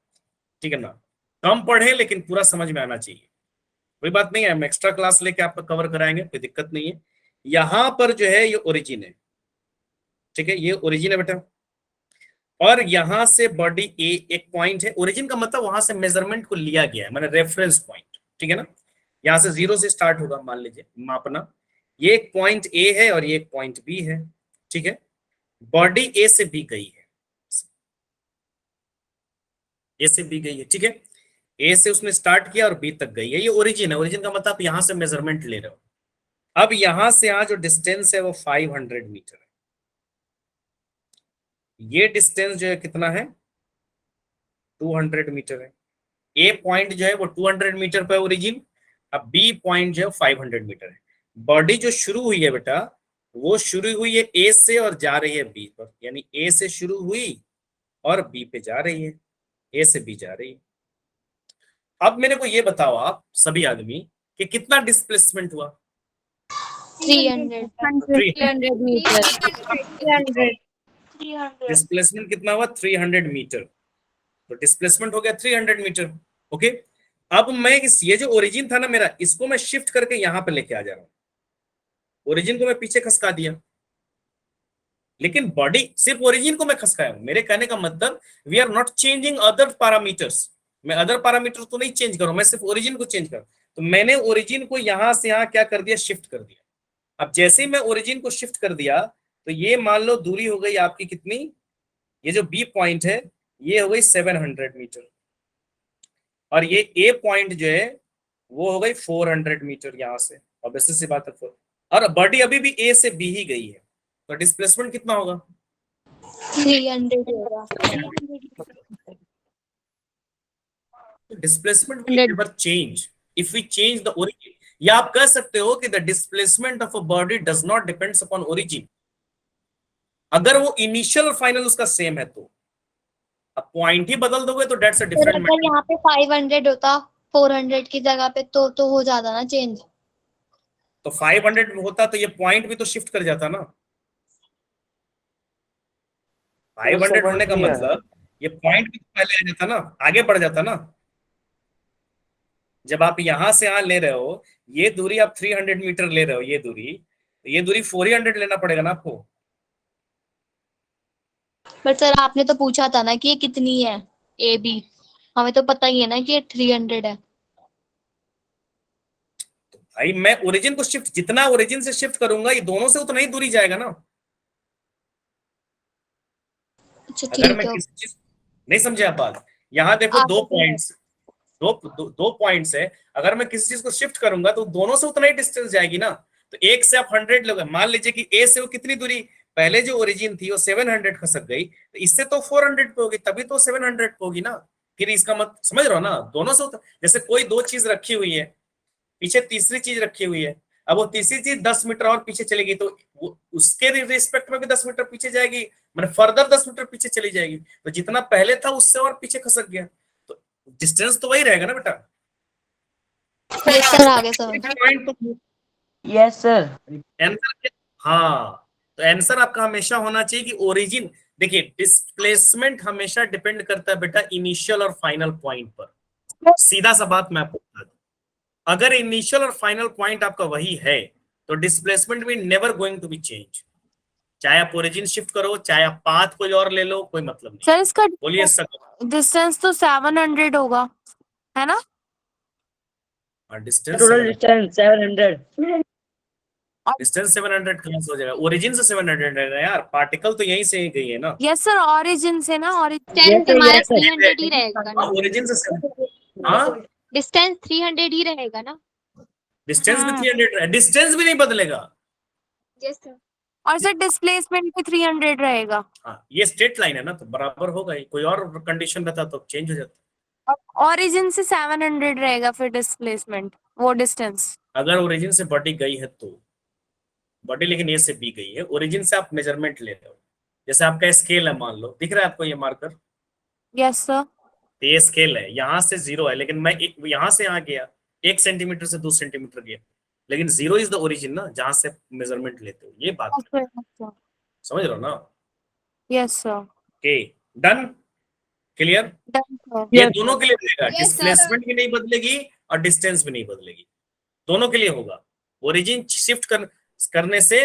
ठीक है ना। कम पढ़े लेकिन पूरा समझ में आना चाहिए। कोई बात नहीं है, हम एक्स्ट्रा क्लास लेके आपको कवर कराएंगे, कोई दिक्कत नहीं है। यहां पर जो है ये ओरिजिन है, ठीक है, ये ओरिजिन है बेटा। और यहां से बॉडी ए एक पॉइंट है, ओरिजिन का मतलब वहां से मेजरमेंट को लिया गया है, माने रेफरेंस पॉइंट, ठीक है ना। यहां से 0 से स्टार्ट होगा, मान लीजिए मापना, ये एक पॉइंट ए है और ये एक पॉइंट बी है, ठीक है। बॉडी ए से बी गई है, ए से बी गई है, ठीक है। ए से उसने स्टार्ट किया और बी तक गई है, ये ओरिजिन है। ओरिजिन का मतलब आप यहां से मेजरमेंट ले रहे हो। अब यहां से यहां जो डिस्टेंस है वो 500 मीटर है। ये डिस्टेंस जो है कितना है, 200 मीटर है। ए पॉइंट जो है वो 200 मीटर पर ओरिजिन, अब बी पॉइंट जो है 500 मीटर है। बॉडी जो शुरू हुई है बेटा, वो शुरू हुई है ए से और जा रही है बी पर, यानी ए से शुरू हुई और बी पे जा रही है, ए से बी जा रही है। अब मेरे को ये बताओ आप सभी आदमी कि कितना डिस्प्लेसमेंट हुआ। 300 300 मीटर। 300 डिस्प्लेसमेंट कितना हुआ, 300 मीटर। तो डिस्प्लेसमेंट हो गया 300 मीटर, ओके। अब मैं ये जो ओरिजिन था ना मेरा, इसको मैं शिफ्ट करके यहां पे लेके आ जा रहा हूं। ओरिजिन को मैं पीछे खसका दिया, लेकिन बॉडी सिर्फ ओरिजिन को मैं खसकाया हूं। मेरे कहने का मतलब, we are not changing other parameters. मैं अदर पैरामीटर तो नहीं चेंज करूं, मैं सिर्फ ओरिजिन को चेंज करूं। तो मैंने ओरिजिन को यहां से यहां क्या कर दिया, शिफ्ट कर दिया। अब जैसे ही मैं ओरिजिन को शिफ्ट कर दिया, तो ये मान लो दूरी हो गई आपकी कितनी, ये जो बी पॉइंट है ये हो गई 700 मीटर, और ये ए पॉइंट जो है वो हो गई 400 मीटर यहां से। और सी बात है, और बॉडी अभी भी ए से बी ही गई है, तो डिस्प्लेसमेंट कितना होगा, 300 होगा। Displacement will never change if we change the origin. या आप कह सकते हो कि the displacement of a body does not depends upon origin, अगर वो इनिशियल और फाइनल उसका सेम है तो। अब पॉइंट ही बदल दोगे तो डेट्स अ डिफरेंट मैटर। अगर यहाँ पे 500 होता 400 की जगह पे तो हो जाता ना चेंज। तो 500 होता तो ये पॉइंट भी तो शिफ्ट कर जाता ना। 500 होने का मतलब ये पॉइंट भी तो पहले आ जाता ना, आगे बढ़ जाता ना। जब आप यहां से यहां ले रहे हो, ये दूरी आप 300 मीटर ले रहे हो, ये दूरी, तो ये दूरी 400 लेना पड़ेगा ना आपको। बट सर आपने तो पूछा था ना कि ये कितनी है ए बी, हमें तो पता ही है ना कि ये 300 है। तो भाई मैं ओरिजिन को शिफ्ट, जितना ओरिजिन से शिफ्ट करूंगा ये दोनों से उतना ही दूरी जाएगा ना। अच्छा अगर ठीक मैं है। किसी चीज नहीं समझे आप बात, यहाँ देखो दो पॉइंट्स, दो पॉइंट्स है। अगर मैं किसी चीज को शिफ्ट करूंगा तो दोनों से उतना ही डिस्टेंस जाएगी ना। तो एक से आप 100 लोगे, मान लीजिए कि ए से वो कितनी दूरी, पहले जो ओरिजिन थी वो 700 खसक गई, तो इससे तो 400 पे होगी, तभी तो 700 पे होगी ना। फिर इसका मत समझ रहे हो ना, दोनों से जैसे कोई दो चीज रखी हुई है, पीछे तीसरी चीज रखी हुई है, अब वो तीसरी चीज 10 मीटर और पीछे चलेगी, तो वो उसके रिस्पेक्ट में भी 10 मीटर पीछे जाएगी, मैंने फर्दर 10 मीटर पीछे चली जाएगी। तो जितना पहले था उससे और पीछे खसक गया, तो डिस्टेंस तो वही रहेगा ना बेटा। यस सर आगे समझ। पॉइंट तो यस सर। आंसर, हाँ, तो आंसर आपका हमेशा होना चाहिए कि ओरिजिन। देखिए डिस्प्लेसमेंट हमेशा डिपेंड करता है बेटा इनिशियल और फाइनल पॉइंट पर। सीधा सा बात मैं आपको बता दूं, अगर इनिशियल और फाइनल पॉइंट आपका वही है तो डिस्प्लेसमेंट भी never going to be change. चाहे आप ओरिजिन शिफ्ट करो, चाहे आप पाथ कोई और ले लो, कोई मतलब नहीं। सर इसका बोलिए सर। डिस्टेंस तो 700 होगा, है ना? Distance total distance 700। डिस्टेंस 700 कहां से हो जाएगा, ओरिजिन से 700 है यार, पार्टिकल तो यहीं से ही गई है ना। यस सर, ओरिजिन से ना, डिस्टेंस हमारा 300 ही रहेगा ना। ओरिजिन से, हाँ डिस्टेंस 300 ही रहेगा ना। डिस्टेंस भी 300 है, डिस्टेंस भी नहीं बदलेगा। Yes sir. और सर डिस्प्लेसमेंट भी 300 रहेगा। हाँ ये स्ट्रेट लाइन है ना, तो बराबर होगा ही। कोई और कंडीशन रहता तो चेंज हो जाता। ओरिजिन से 700 रहेगा फिर डिस्प्लेसमेंट, वो डिस्टेंस। अगर ओरिजिन से बॉडी गई है तो बॉडी, लेकिन ए से बी गई है, ओरिजिन से आप मेजरमेंट ले रहे हो। जैसे आपका स्केल है, मान लो दिख रहा है आपको ये मार्कर, यस सर। तो ये स्केल है, यहाँ से 0 है, लेकिन मैं यहाँ से यहाँ गया 1 सेंटीमीटर से 2 सेंटीमीटर गया, लेकिन 0 इज द ओरिजिन ना, जहां से मेजरमेंट लेते हो। ये बात समझ रहे हो ना। Yes sir. Okay done, clear. Done sir. ये दोनों के लिए रहेगा, डिस्प्लेसमेंट भी नहीं बदलेगी और डिस्टेंस भी नहीं बदलेगी। दोनों के लिए होगा। ओरिजिन शिफ्ट करने से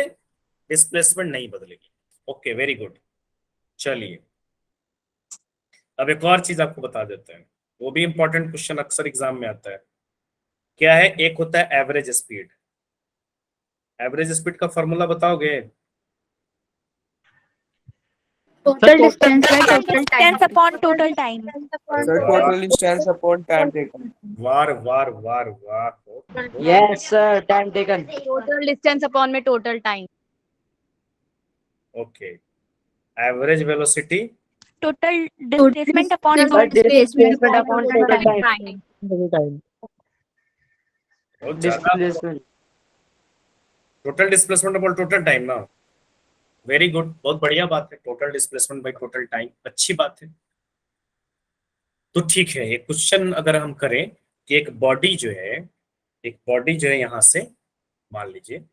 डिस्प्लेसमेंट नहीं बदलेगी। Okay, very good. चलिए अब एक और चीज आपको बता देते हैं, वो भी इंपॉर्टेंट क्वेश्चन अक्सर एग्जाम में आता है। क्या है? एक होता है एवरेज स्पीड। एवरेज स्पीड का फॉर्मूला बताओगे? Total distance by total Distance upon total time. Sir, total distance upon time taken. वार वार वार वार। Yes, sir. Time taken. Total distance upon में total time. Okay, average velocity Total displacement upon Sir, displacement upon total time. Time. बहुत ज्यादा। Displacement. Total displacement upon total time ना। वेरी गुड, बहुत बढ़िया बात है। Total displacement by total time, अच्छी बात है। तो ठीक है, एक क्वेश्चन अगर हम करें कि एक बॉडी जो है यहां से मान लीजिए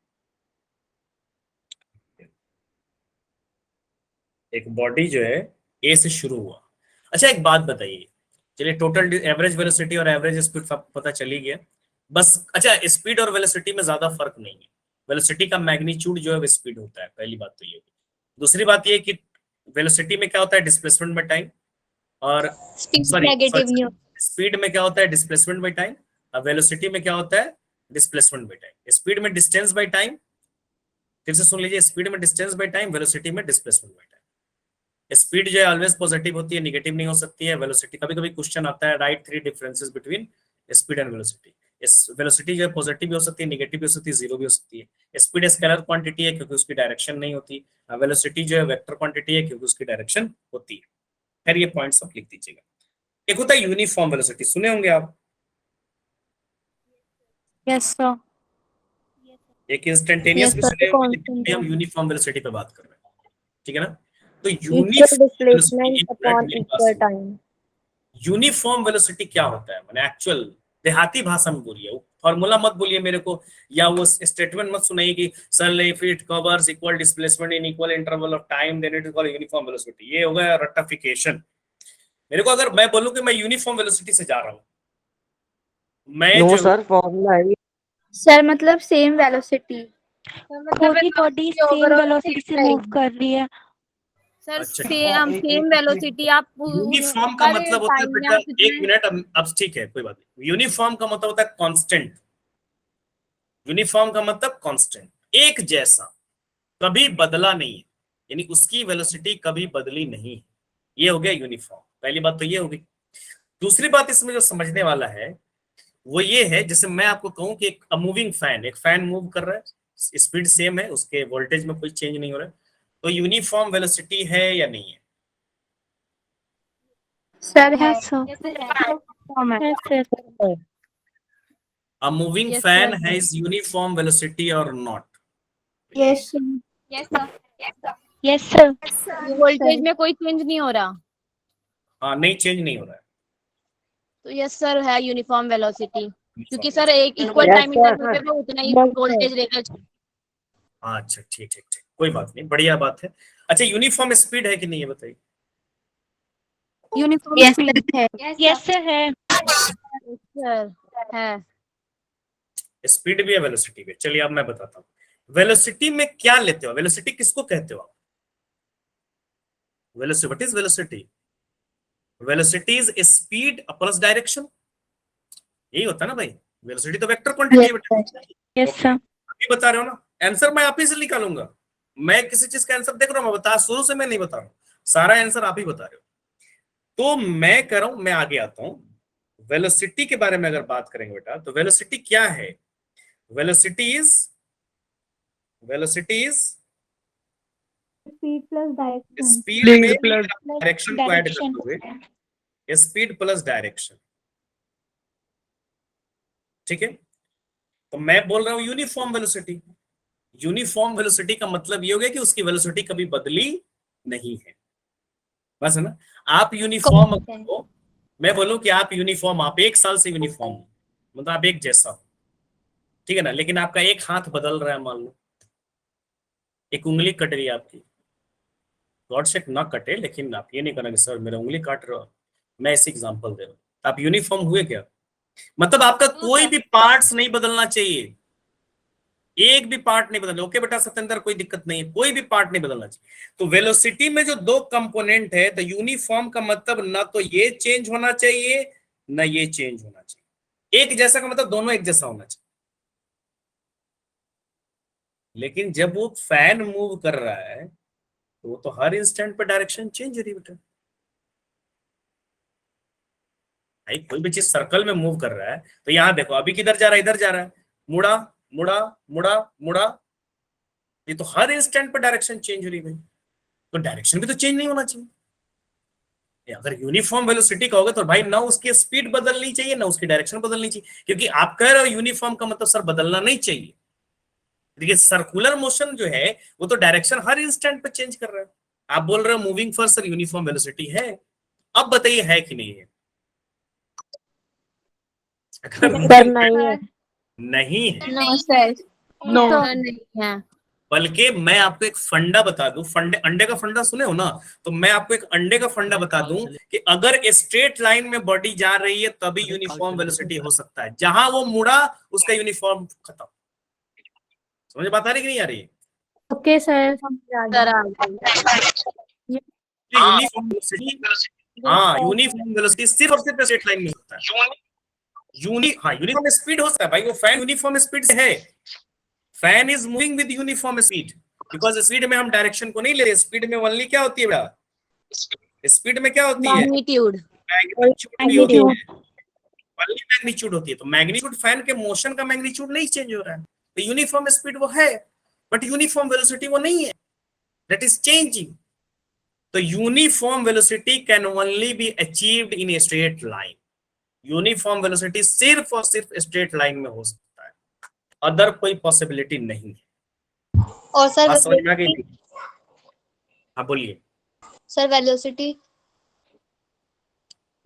एक बॉडी जो है ए से शुरू हुआ। अच्छा एक बात बताइए, चलिए टोटल एवरेज वेलोसिटी और एवरेज स्पीड पता चली गया बस। अच्छा, स्पीड और वेलोसिटी में ज्यादा फर्क नहीं है। वेलोसिटी का मैग्नीट्यूड जो है वो स्पीड होता है, पहली बात तो ये। दूसरी बात ये कि वेलोसिटी में क्या होता है? Displacement by time. और नेगेटिव नहीं होता। स्पीड में क्या होता है? Displacement by time. और वेलोसिटी में क्या होता है? Displacement by time. स्पीड में डिस्टेंस बाय टाइम, फिर से सुन लीजिए, स्पीड में डिस्टेंस बाय टाइम, वेलोसिटी में डिस्प्लेसमेंट बाय टाइम। स्पीड जो है ऑलवेज पॉजिटिव होती है, नेगेटिव नहीं हो सकती है। वेलोसिटी, कभी कभी क्वेश्चन आता है right 3 differences between speed and velocity. इस वेलोसिटी जो है पॉजिटिव भी हो सकती है, नेगेटिव भी हो सकती है, जीरो भी हो सकती है। स्पीड स्केलर क्वांटिटी है क्योंकि उसकी डायरेक्शन नहीं होती। वेलोसिटी जो है वेक्टर क्वांटिटी है क्योंकि उसकी डायरेक्शन होती है। खैर ये पॉइंट्स आप लिख दीजिएगा। एक होता है यूनिफॉर्म वेलोसिटी, सुने होंगे आप। Yes, sir. एक इंस्टेंटेनियस भी सुने होंगे, लेकिन हम यूनिफॉर्म वेलोसिटी पे बात कर रहे हैं, ठीक है ना। तो यूनिफॉर्म वेलोसिटी क्या होता है? मैंने एक्चुअल देहाती भाषा में बोलिए, फॉर्मूला मत बोलिए मेरे को, या वो स्टेटमेंट मत सुनाइए कि sir if it covers equal displacement in equal interval of time then it is called uniform velocity. ये हो गया रट्टाफिकेशन। मेरे को अगर मैं बोलूं कि मैं यूनिफॉर्म वेलोसिटी से जा रहा हूं, मैं No, जो sir. Formula है। सर मतलब सेम वेलोसिटी। पूरी बॉडी सेम वेलोसिटी से मूव कर रही है। सर अच्छा, सेम वेलोसिटी आप यूनिफॉर्म का मतलब होता है बेटा, एक मिनट, अब ठीक है कोई बात नहीं। यूनिफॉर्म का मतलब होता है कांस्टेंट। यूनिफॉर्म का मतलब कांस्टेंट, एक जैसा, कभी बदला नहीं है, यानी उसकी वेलोसिटी कभी बदली नहीं है। ये हो गया यूनिफॉर्म। पहली बात तो ये होगी। दूसरी बात इसमें जो समझने वाला है वो ये है, जैसे मैं आपको कहूं कि एक मूविंग फैन, एक फैन मूव कर रहा है, स्पीड सेम है, उसके वोल्टेज में कोई चेंज नहीं हो रहा है, तो यूनिफॉर्म वेलोसिटी है या नहीं है? सर है। Yes, sir. Yes, sir. A moving Yes, fan sir. has uniform velocity or not? Yes Yes, sir. Voltage में कोई चेंज नहीं हो रहा, हाँ, नहीं चेंज नहीं हो रहा है। तो यस सर है यूनिफॉर्म वेलोसिटी, क्योंकि सर एक equal Yes, time sir. Interval पे वो उतना ही Yes, sir. वोल्टेज लेकर अच्छा ठीक ठीक ठीक, कोई बात नहीं, बढ़िया बात है। अच्छा यूनिफॉर्म स्पीड है कि नहीं है बताइए? यूनिफॉर्म Yes, स्पीड है। Yes, sir. है। सर है। स्पीड भी है, वेलोसिटी भी है। चलिए अब मैं बताता हूँ वेलोसिटी में क्या लेते हो। वेलोसिटी किसको कहते हो आप? Velocity, what is velocity? Velocity is speed plus direction, यही होता है ना भाई। वेलोसिटी तो वेक्टर क्वांटिटी है। Yes, sir. आप बता रहे हो ना, आंसर मैं आप ही से निकालूंगा। मैं किसी चीज का आंसर देख रहा हूँ, मैं बता शुरू से मैं नहीं बता रहा हूँ, सारा आंसर आप ही बता रहे हो। तो मैं कह रहा हूं, मैं आगे आता हूं। वेलोसिटी के बारे में अगर बात करेंगे बेटा, तो वेलोसिटी क्या है? Velocity is speed plus direction. Speed में डायरेक्शन को ऐड करते हुए, स्पीड प्लस डायरेक्शन, ठीक है। तो मैं बोल रहा हूं यूनिफॉर्म वेलोसिटी। यूनिफॉर्म वेलोसिटी का मतलब ये हो गया कि उसकी वेलोसिटी कभी बदली नहीं है, बस है ना। आप यूनिफॉर्म हो, मैं बोलूं कि आप यूनिफॉर्म, आप एक साल से यूनिफॉर्म हो, मतलब आप एक जैसा हो, ठीक है ना। लेकिन आपका एक हाथ बदल रहा है, मान लो एक उंगली कट रही है आपकी, गॉड से ना कटे, लेकिन आप ये नहीं करना कि सर मेरा उंगली काट रहा हो, मैं ऐसे एग्जांपल दे रहा हूं। आप यूनिफॉर्म हुए क्या? मतलब आपका कोई भी पार्ट्स नहीं बदलना चाहिए, एक भी पार्ट नहीं बदलना। ओके बेटा सत्येंद्र, कोई दिक्कत नहीं है, कोई भी पार्ट नहीं बदलना चाहिए। तो वेलोसिटी में जो दो कंपोनेंट है, तो यूनिफॉर्म का मतलब ना तो ये चेंज होना चाहिए ना ये चेंज होना चाहिए। एक जैसा का मतलब दोनों एक जैसा होना चाहिए। लेकिन जब वो फैन मूव कर रहा है तो वो तो हर इंस्टेंट पे डायरेक्शन चेंज हो रही है बेटा। भाई कोई भी चीज सर्कल में मूव कर रहा है तो यहां देखो अभी किधर जा रहा है, इधर जा रहा है, मुड़ा मुड़ा मुड़ा मुड़ा, ये तो हर इंस्टेंट पे डायरेक्शन चेंज हो रही है। तो डायरेक्शन भी तो चेंज नहीं होना चाहिए। अगर यूनिफॉर्म वेलोसिटी का होगा तो भाई ना उसकी स्पीड बदलनी चाहिए ना उसकी डायरेक्शन बदलनी चाहिए, क्योंकि आप कह रहे हो यूनिफॉर्म का मतलब सर बदलना नहीं चाहिए। देखिए सर्कुलर मोशन जो है वो तो डायरेक्शन हर इंस्टेंट पे चेंज कर रहा है। आप बोल रहे हो moving for sir uniform velocity है, अब बताइए है कि नहीं है? सर नहीं है। नहीं है, नो सर, नो नहीं है। बल्कि मैं आपको एक फंडा बता दूं, फंडे अंडे का फंडा सुने हो ना, तो मैं आपको एक अंडे का फंडा बता दूं कि अगर स्ट्रेट लाइन में बॉडी जा रही है तभी यूनिफॉर्म वेलोसिटी हो सकता है, जहां वो मुड़ा उसका यूनिफॉर्म खत्म। समझ बात आ रही कि नहीं आ रही? Okay sir. सर आ गई। यूनिफॉर्म वेलोसिटी, हाँ यूनिफॉर्म वेलोसिटी सिर्फ और सिर्फ स्ट्रेट लाइन में होता है। यूनिफॉर्म स्पीड हो सकता है भाई, वो फैन यूनिफॉर्म स्पीड से है। Fan is moving with uniform speed, because speed में हम डायरेक्शन को नहीं ले रहे। स्पीड में ओनली क्या होती है बेटा? स्पीड में क्या होती है? मैग्नीट्यूड। मैग्नीट्यूड भी होती है, ओनली मैग्नीट्यूड होती है। तो मैग्नीट्यूड फैन के मोशन का मैग्नीट्यूड नहीं चेंज हो रहा है, तो यूनिफॉर्म स्पीड वो है, बट यूनिफॉर्म वेलोसिटी वो नहीं है, दैट इज चेंजिंग। तो uniform velocity can only be achieved in a straight line. Uniform velocity सिर्फ और सिर्फ स्ट्रेट लाइन में हो सकता है, अदर कोई पॉसिबिलिटी नहीं है। और सर बात समझ में आ गई? हाँ बोलिए। सर वेलोसिटी,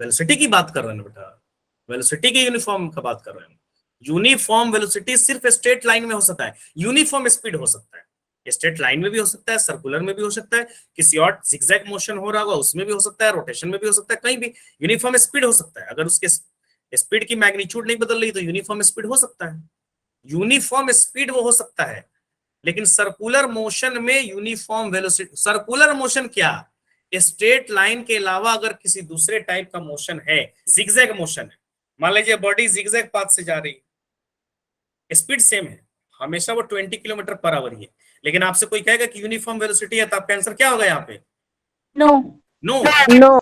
वेलोसिटी की बात कर रहे हैं बेटा, वेलोसिटी के यूनिफॉर्म का बात कर रहे हैं। यूनिफॉर्म वेलोसिटी सिर्फ स्ट्रेट लाइन में हो सकता है, यूनिफॉर्म स्पीड हो सकता है, स्ट्रेट लाइन में भी हो सकता है, सर्कुलर में भी हो सकता है, किसी और जिगजैग मोशन हो रहा होगा उसमें भी हो सकता है, रोटेशन में भी हो सकता है, कहीं भी यूनिफॉर्म स्पीड हो सकता है। अगर उसके स्पीड की मैग्नीट्यूड नहीं बदल रही तो यूनिफॉर्म स्पीड हो सकता है। यूनिफॉर्म स्पीड वो हो सकता है, लेकिन सर्कुलर मोशन में यूनिफॉर्म वेलोसिटी, सर्कुलर मोशन क्या, स्ट्रेट लाइन के अलावा अगर किसी दूसरे टाइप का मोशन है, जिगजैग मोशन है, मान लीजिए बॉडी जिगजैग पाथ से जा रही है, स्पीड सेम है, हमेशा वो 20 किलोमीटर पर आवर ही है, लेकिन आपसे कोई कहेगा कि यूनिफॉर्म वेलोसिटी है, तो आपका आंसर क्या होगा यहाँ पे? नो। नो। नो।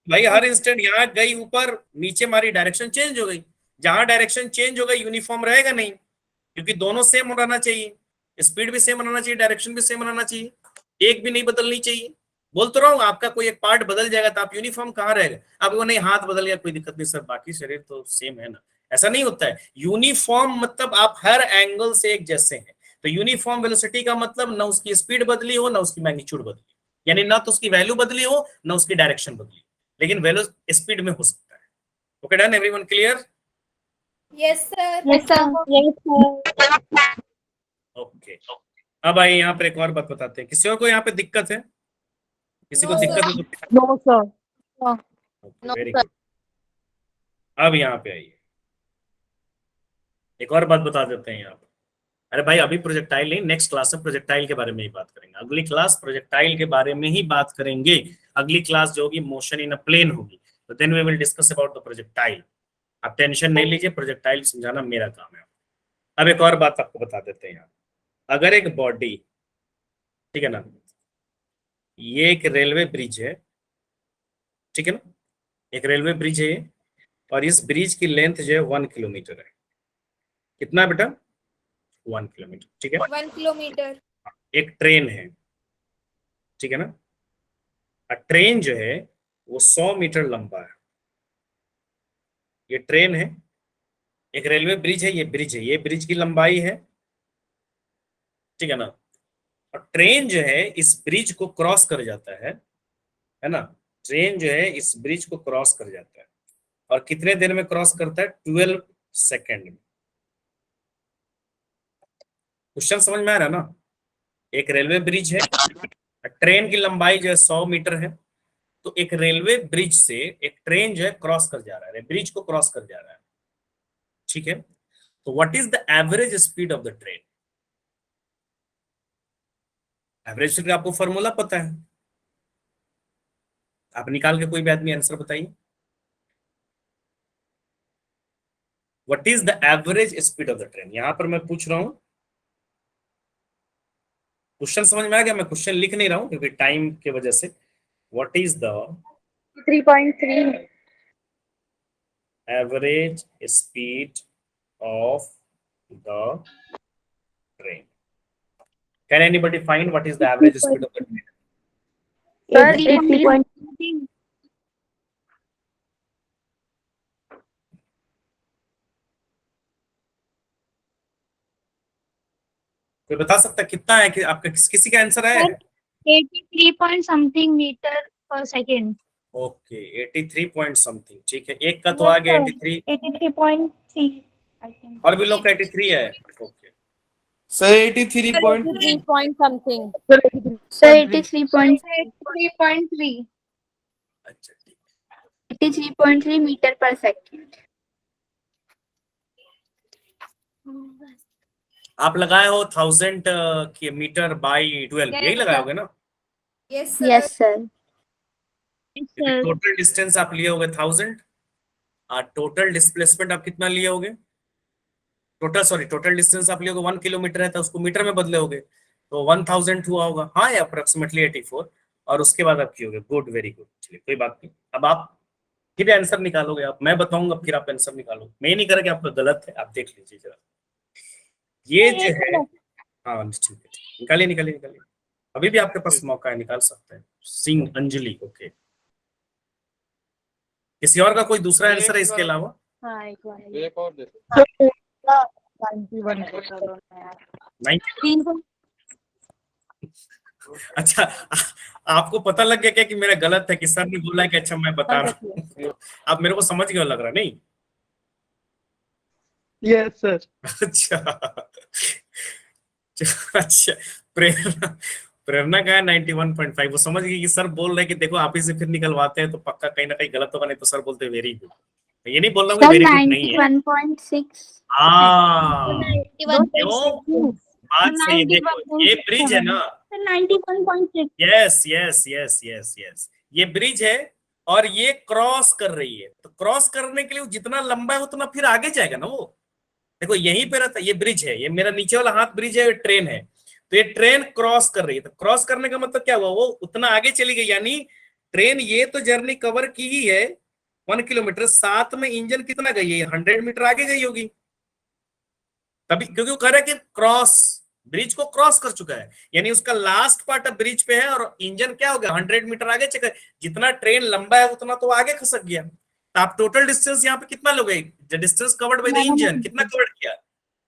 भाई हर इंस्टेंट यहाँ गई ऊपर नीचे मारी डायरेक्शन चेंज हो गई, जहां डायरेक्शन चेंज हो गई यूनिफॉर्म रहेगा नहीं, क्योंकि दोनों सेम रहना चाहिए, स्पीड भी सेम रहना चाहिए, डायरेक्शन भी सेम रहना चाहिए, एक भी नहीं बदलनी चाहिए। बोल तो रहा हूँ, आपका कोई एक पार्ट बदल जाएगा तो आप यूनिफॉर्म कहाँ रहेगा? आपको नहीं हाथ बदल गया कोई दिक्कत नहीं सर, बाकी शरीर तो सेम है ना, ऐसा नहीं होता है। यूनिफॉर्म मतलब आप हर एंगल से एक जैसे हैं। तो यूनिफॉर्म वेलोसिटी का मतलब ना उसकी स्पीड बदली हो ना उसकी मैग्नीट्यूड बदली, यानी ना तो उसकी वैल्यू बदली हो ना उसकी डायरेक्शन बदली, लेकिन वैल्यू स्पीड में हो सकता है। Okay done, everyone clear? Yes sir, okay अब आइए यहाँ पर एक और बात बताते हैं। किसी और को यहाँ पे दिक्कत है? किसी को दिक्कत है तो नो सर। Very good. अब यहाँ पे आइए, एक और बात बता देते हैं यहाँ पे। अरे भाई अभी प्रोजेक्टाइल नहीं, नेक्स्ट क्लास में प्रोजेक्टाइल के बारे में ही बात करेंगे। अगली क्लास प्रोजेक्टाइल के बारे में ही बात करेंगे। अगली क्लास जो होगी मोशन इन अ प्लेन होगी, तो then we will discuss about the projectile. आप टेंशन नहीं लीजिए, प्रोजेक्टाइल समझाना मेरा काम है। अब एक और बात आपको बता देते हैं यहाँ, अगर एक बॉडी, ठीक है ना, ये एक रेलवे ब्रिज है, ठीक है ना, एक रेलवे ब्रिज है और इस ब्रिज की लेंथ जो है 1 किलोमीटर है। कितना बेटा? 1 किलोमीटर, ठीक है। 1 किलोमीटर। एक ट्रेन है, ठीक है ना, ट्रेन जो है वो 100 मीटर लंबा है। ये ट्रेन है, एक रेलवे ब्रिज है, ये ब्रिज है, ये ब्रिज की लंबाई है, ठीक है ना, और ट्रेन जो है इस ब्रिज को क्रॉस कर जाता है ना, ट्रेन जो है इस ब्रिज को क्रॉस कर जाता है, और कितने देर में क्रॉस करता है? 12 सेकेंड में। क्वेश्चन समझ में आ रहा है ना? एक रेलवे ब्रिज है, ट्रेन की लंबाई जो है 100 मीटर है, तो एक रेलवे ब्रिज से एक ट्रेन जो है क्रॉस कर जा रहा है, ब्रिज को क्रॉस कर जा रहा है, ठीक है। तो what is the average speed of the train? Average speed का आपको फॉर्मूला पता है, आप निकाल के कोई भी आदमी आंसर बताइए। What is the average speed of the train? यहां पर मैं पूछ रहा हूं, क्वेश्चन समझ में आ गया? मैं क्वेश्चन लिख नहीं रहा हूं क्योंकि टाइम की वजह से। What is the 3.3 average speed of the train? Can anybody find what is the average speed of the train? Sir 80. कोई बता सकता है कितना है? कि आपका किसी का आंसर है? 83 point something meter per second. Okay 83 point something, ठीक है। एक का तो आ गया 83, 83.3 I think. और भी लोग का 83 है। Okay Sir, 83.3. 3 point something. Sir 83.3 अच्छा ठीक 83.3 meter per second. है। आप लगाए हो 1000 मीटर बाई 12, यही लगाए होगे ना? Yes sir. टोटल डिस्टेंस आप लिए होगे 1000 और टोटल डिस्प्लेसमेंट आप कितना लिए होगे? टोटल डिस्टेंस आप लिए होगे 1 किलोमीटर है तो उसको मीटर में बदले होगे तो 1000 हुआ होगा। हाँ, अप्रोक्सीमेटली 84, और उसके बाद आप किए होगे। Good, very good. चलिए कोई बात नहीं। अब आप फिर आंसर निकालोगे, आप, मैं बताऊंगा फिर आप आंसर निकालोगे। मैं नहीं करेंगे, आपका गलत है, आप देख लीजिए जरा। ये जो है, हाँ ठीक है, निकालिए निकालिए निकालिए, अभी भी आपके पास मौका है, निकाल सकते हैं। सिंह अंजलि, ओके। किसी और का कोई दूसरा आंसर है इसके अलावा? हाँ एक बार एक और दे 90? अच्छा, आपको पता लग गया क्या कि मेरा गलत है, कि सर ने बोला है कि अच्छा मैं बता रहा हूँ? आप मेरे को समझ गए लग रहा, नहीं? Yes, sir. अच्छा अच्छा, प्रेरणा प्रेरणा का है 91.5। वो समझ गई कि सर बोल रहे हैं कि देखो आप ही से फिर निकलवाते हैं तो पक्का कहीं ना कहीं गलत होगा, नहीं तो सर बोलते वेरी गुड। ये नहीं बोल रहा हूँ वेरी गुड नहीं है। 91.6. हाँ, 91.6. बात सही है। देखो ये ब्रिज है ना, 91.6. Yes yes yes yes yes, ये ब्रिज है और ये क्रॉस कर रही है, तो क्रॉस करने के लिए जितना लंबा है उतना फिर आगे जाएगा ना वो। देखो यहीं पे रहता, ये ब्रिज है, ये मेरा नीचे वाला हाथ ब्रिज है, ट्रेन है, तो ये ट्रेन क्रॉस कर रही है। तो क्रॉस करने का मतलब क्या हुआ, वो उतना आगे चली गई, यानी ट्रेन ये तो जर्नी कवर की ही है 1 किलोमीटर, साथ में इंजन कितना गई है, 100 मीटर आगे गई होगी तभी, क्योंकि वो कह रहा है कि क्रॉस, ब्रिज को क्रॉस कर चुका है, यानी उसका लास्ट पार्ट अब ब्रिज पे है और इंजन क्या हो गया 100 मीटर आगे चला। जितना ट्रेन लंबा है उतना तो आगे खसक गया। तो आप टोटल डिस्टेंस यहाँ पे कितना लोगे, distance covered by the engine कितना कवर्ड किया,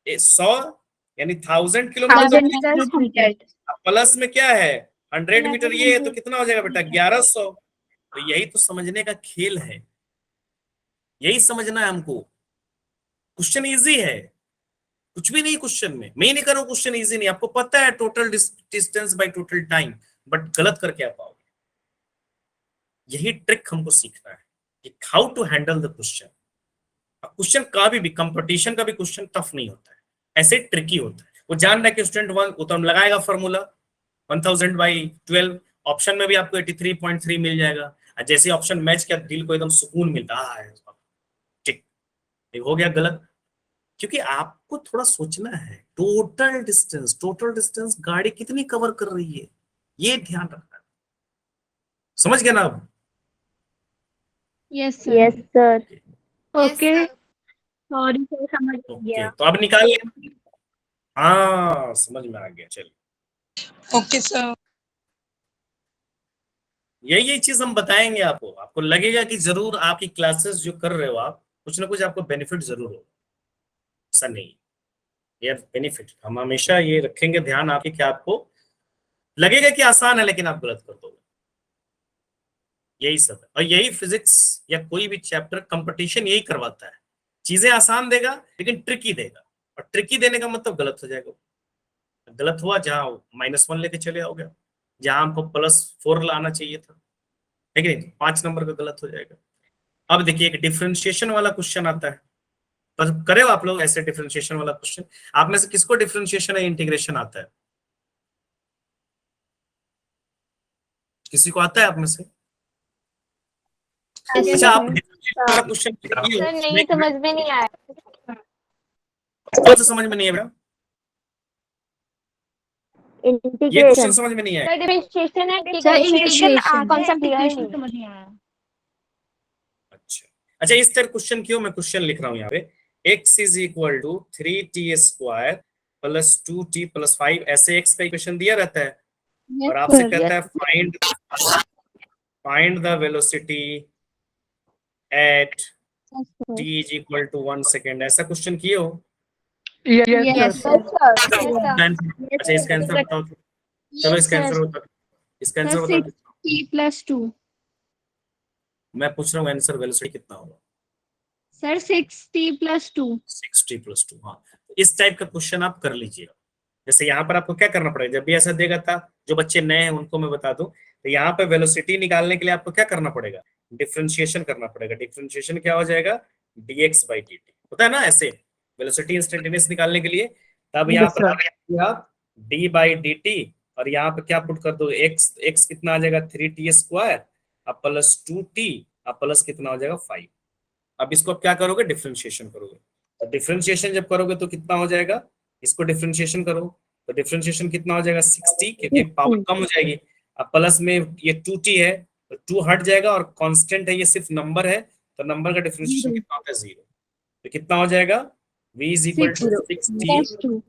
100 यानी 1000 किलोमीटर, प्लस में क्या है 100 मीटर, ये है तो कितना हो जाएगा बेटा 1100। तो यही तो समझने का खेल है, यही समझना है हमको। क्वेश्चन इजी है, कुछ भी नहीं क्वेश्चन में, मैं नहीं करूँ क्वेश्चन इजी नहीं, आपको पता है total distance by total time, but गलत करके आप पाओगे। यही ट्रिक हमको सीखना है कि how to handle the question. Question का भी कंपटीशन का भी क्वेश्चन टफ नहीं होता है, ऐसे ट्रिकी होता है। वो जान रहा है कि स्टूडेंट 1 वो तो हम लगाएगा फॉर्मूला 1000/12, ऑप्शन में भी आपको 83.3 मिल जाएगा, जैसे ऑप्शन मैच किया दिल को एकदम सुकून मिलता है। ठीक, हो गया गलत, क्योंकि आपको थोड़ा सोचना है टोटल डिस्टेंस गाड़ी कितनी कवर कर रही है, ये ध्यान रखना है। समझ गया ना अब? Yes sir. Okay. Sorry sir, समझ गया. तो अब निकाल लें। हाँ समझ में आ गया, चलिए। Okay, sir. यही चीज हम बताएंगे आपको, आपको लगेगा कि जरूर आपकी क्लासेस जो कर रहे हो आप, कुछ ना कुछ आपको बेनिफिट जरूर हो, ऐसा नहीं ये बेनिफिट हम हमेशा ये रखेंगे ध्यान आपके, कि आपको लगेगा कि आसान है लेकिन आप गलत कर दोगे, यही सब है। और यही फिजिक्स या कोई भी चैप्टर कंपटीशन यही करवाता है, चीजें आसान देगा लेकिन ट्रिकी देगा, और ट्रिकी देने का मतलब गलत हो जाएगा। गलत हुआ जहां -1 लेके चले आओगे, जहां हमको +4 लाना चाहिए था, लेकिन 5 नंबर का गलत हो जाएगा। अब देखिए एक डिफरेंशिएशन वाला क्वेश्चन आता है, पर करे हो आप लोग ऐसे डिफरेंशिएशन वाला क्वेश्चन? आप में से किसको डिफरेंशिएशन या इंटीग्रेशन आता है? किसी को आता है आप में से? अच्छा, आप डिफरेंशिएशन वाला क्वेश्चन सर नहीं समझ में नहीं आया। कौन सा समझ में नहीं है बेटा? ये क्वेश्चन इंटीग्रेशन समझ में नहीं आया? सर डिफरेंशिएशन है सर इंटीग्रेशन कॉन्सेप्ट दिया ही नहीं। समझ नहीं आया। अच्छा, इस तरह क्वेश्चन क्यों मैं क्वेश्चन लिख रहा हूं यहाँ पे, x is equal to 3t square plus 2t plus 5, ऐसे x का इक्वेशन दिया रहता है और आपसे sir. कहता है find the velocity at t is equal to 1 second. ऐसा क्वेश्चन किए हो? Yes, sir. अच्छा, इसका आंसर बताओ तो। चलो इसका आंसर बता, इसका आंसर बता दो। T+2 मैं पूछ रहा हूँ आंसर वेलोसिटी कितना होगा? Sir 6t+2 6t plus 2। हाँ, इस टाइप का क्वेश्चन आप कर लीजिएगा। जैसे यहाँ पर आपको क्या करना पड़ेगा, जब भी ऐसा देगा था, जो बच्चे नए हैं उनको मैं बता दूं, तो यहाँ पे वेलोसिटी निकालने के लिए आपको क्या करना पड़ेगा, डिफरेंशिएशन करना पड़ेगा। डिफरेंशिएशन क्या हो जाएगा, dx/dt होता है ना ऐसे, वेलोसिटी इंस्टेंटेनियस निकालने के लिए। तब यहाँ पर आप d/dt और यहाँ पे क्या पुट कर दो, x कितना आ जाएगा 3t स्क्वायर अब प्लस 2t अब प्लस कितना हो जाएगा 5। अब इसको क्या करोगे, डिफरेंशिएशन करोगे। तो डिफरेंशिएशन जब करोगे तो कितना हो जाएगा, इसको डिफरेंशिएशन करो तो डिफरेंशिएशन कितना हो जाएगा 60, क्योंकि पावर कम हो जाएगी। अब प्लस में ये 2t है तो 2 हट जाएगा और कांस्टेंट है, ये सिर्फ नंबर है, तो नंबर का डिफरेंशिएशन कितना होता है 0। तो कितना हो जाएगा, v is equal to 6t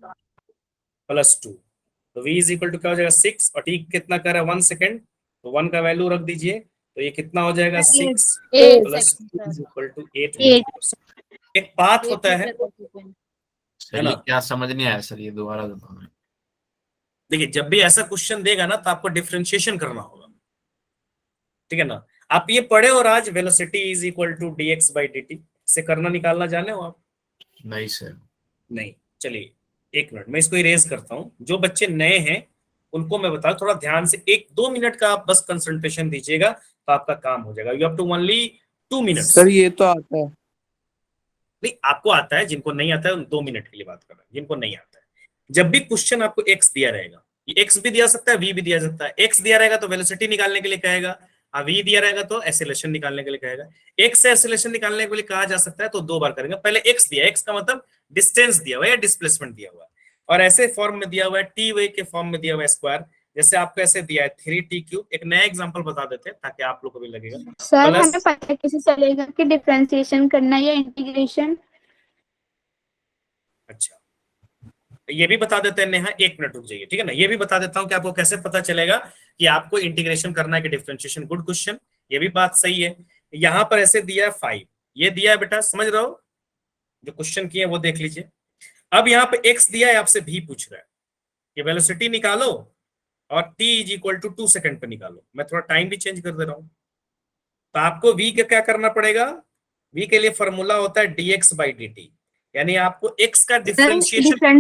plus 2। तो v इज इक्वल टू क्या हो जाएगा 6 और t कितना कर रहा है 1 सेकेंड, तो 1 का वैल्यू रख दीजिए, तो ये कितना हो जाएगा 6 प्लस 2 इज इक्वल टू 8। एक पाथ होता है सर ये क्या समझ नहीं आया सर, ये दोबारा बताओ। देखिए, जब भी ऐसा क्वेश्चन देगा ना तो आपको डिफरेंशिएशन करना होगा, ठीक है ना। आप ये पढ़े और आज velocity is equal to dx/dt से करना निकालना जाने हो आप? नहीं सर। नहीं, चलिए 1 मिनट मैं इसको इरेज करता हूँ। जो बच्चे नए हैं उनको मैं बता, थोड़ा ध्यान से 1-2 मिनट का आप बस कंसंट्रेशन दीजिएगा तो आपका काम हो जाएगा। You have to only 2 minutes. Sir ये तो आता है। नहीं, आपको आता है, जिनको नहीं आता है उन 2 मिनट के लिए बात कर रहा है। जिनको नहीं आता है, जब भी क्वेश्चन आपको x दिया रहेगा, ये x भी दिया सकता है, v भी दिया सकता है। x दिया रहेगा तो वेलोसिटी निकालने के लिए कहेगा, v दिया रहेगा तो एक्सेलरेशन निकालने के लिए कहेगा। x से एक्सेलरेशन निकालने के लिए कहा जा सकता है तो 2 बार करेंगे। पहले x दिया, x का मतलब डिस्टेंस दिया हुआ है या डिस्प्लेसमेंट दिया हुआ है, और ऐसे फॉर्म में दिया हुआ है, t वे के फॉर्म में दिया हुआ है स्क्वायर। जैसे आपको ऐसे दिया है 3t³। एक नया एग्जांपल बता देते हैं ताकि आप लोग को भी लगेगा। सर प्लस हमें पता कैसे चलेगा कि डिफरेंशिएशन करना है या इंटीग्रेशन? अच्छा, ये भी बता देते हैं नेहा, 1 मिनट रुक जाइए, ठीक है ना। ये भी बता देता हूं कि आपको कैसे पता चलेगा कि आपको इंटीग्रेशन करना है कि डिफरेंशिएशन। गुड क्वेश्चन, ये भी बात सही है। यहां पर ऐसे दिया है 5, ये दिया है बेटा, समझ रहे हो, जो क्वेश्चन किए वो देख लीजिए। अब यहाँ पे x दिया है, आपसे v पूछ रहा है कि वेलोसिटी निकालो और t is equal to 2 second पे निकालो। मैं थोड़ा टाइम भी चेंज कर दे रहा हूं। तो आपको v का क्या करना पड़ेगा, v के लिए फॉर्मूला होता है dx/dt, यानी आपको x का डिफरेंशिएशन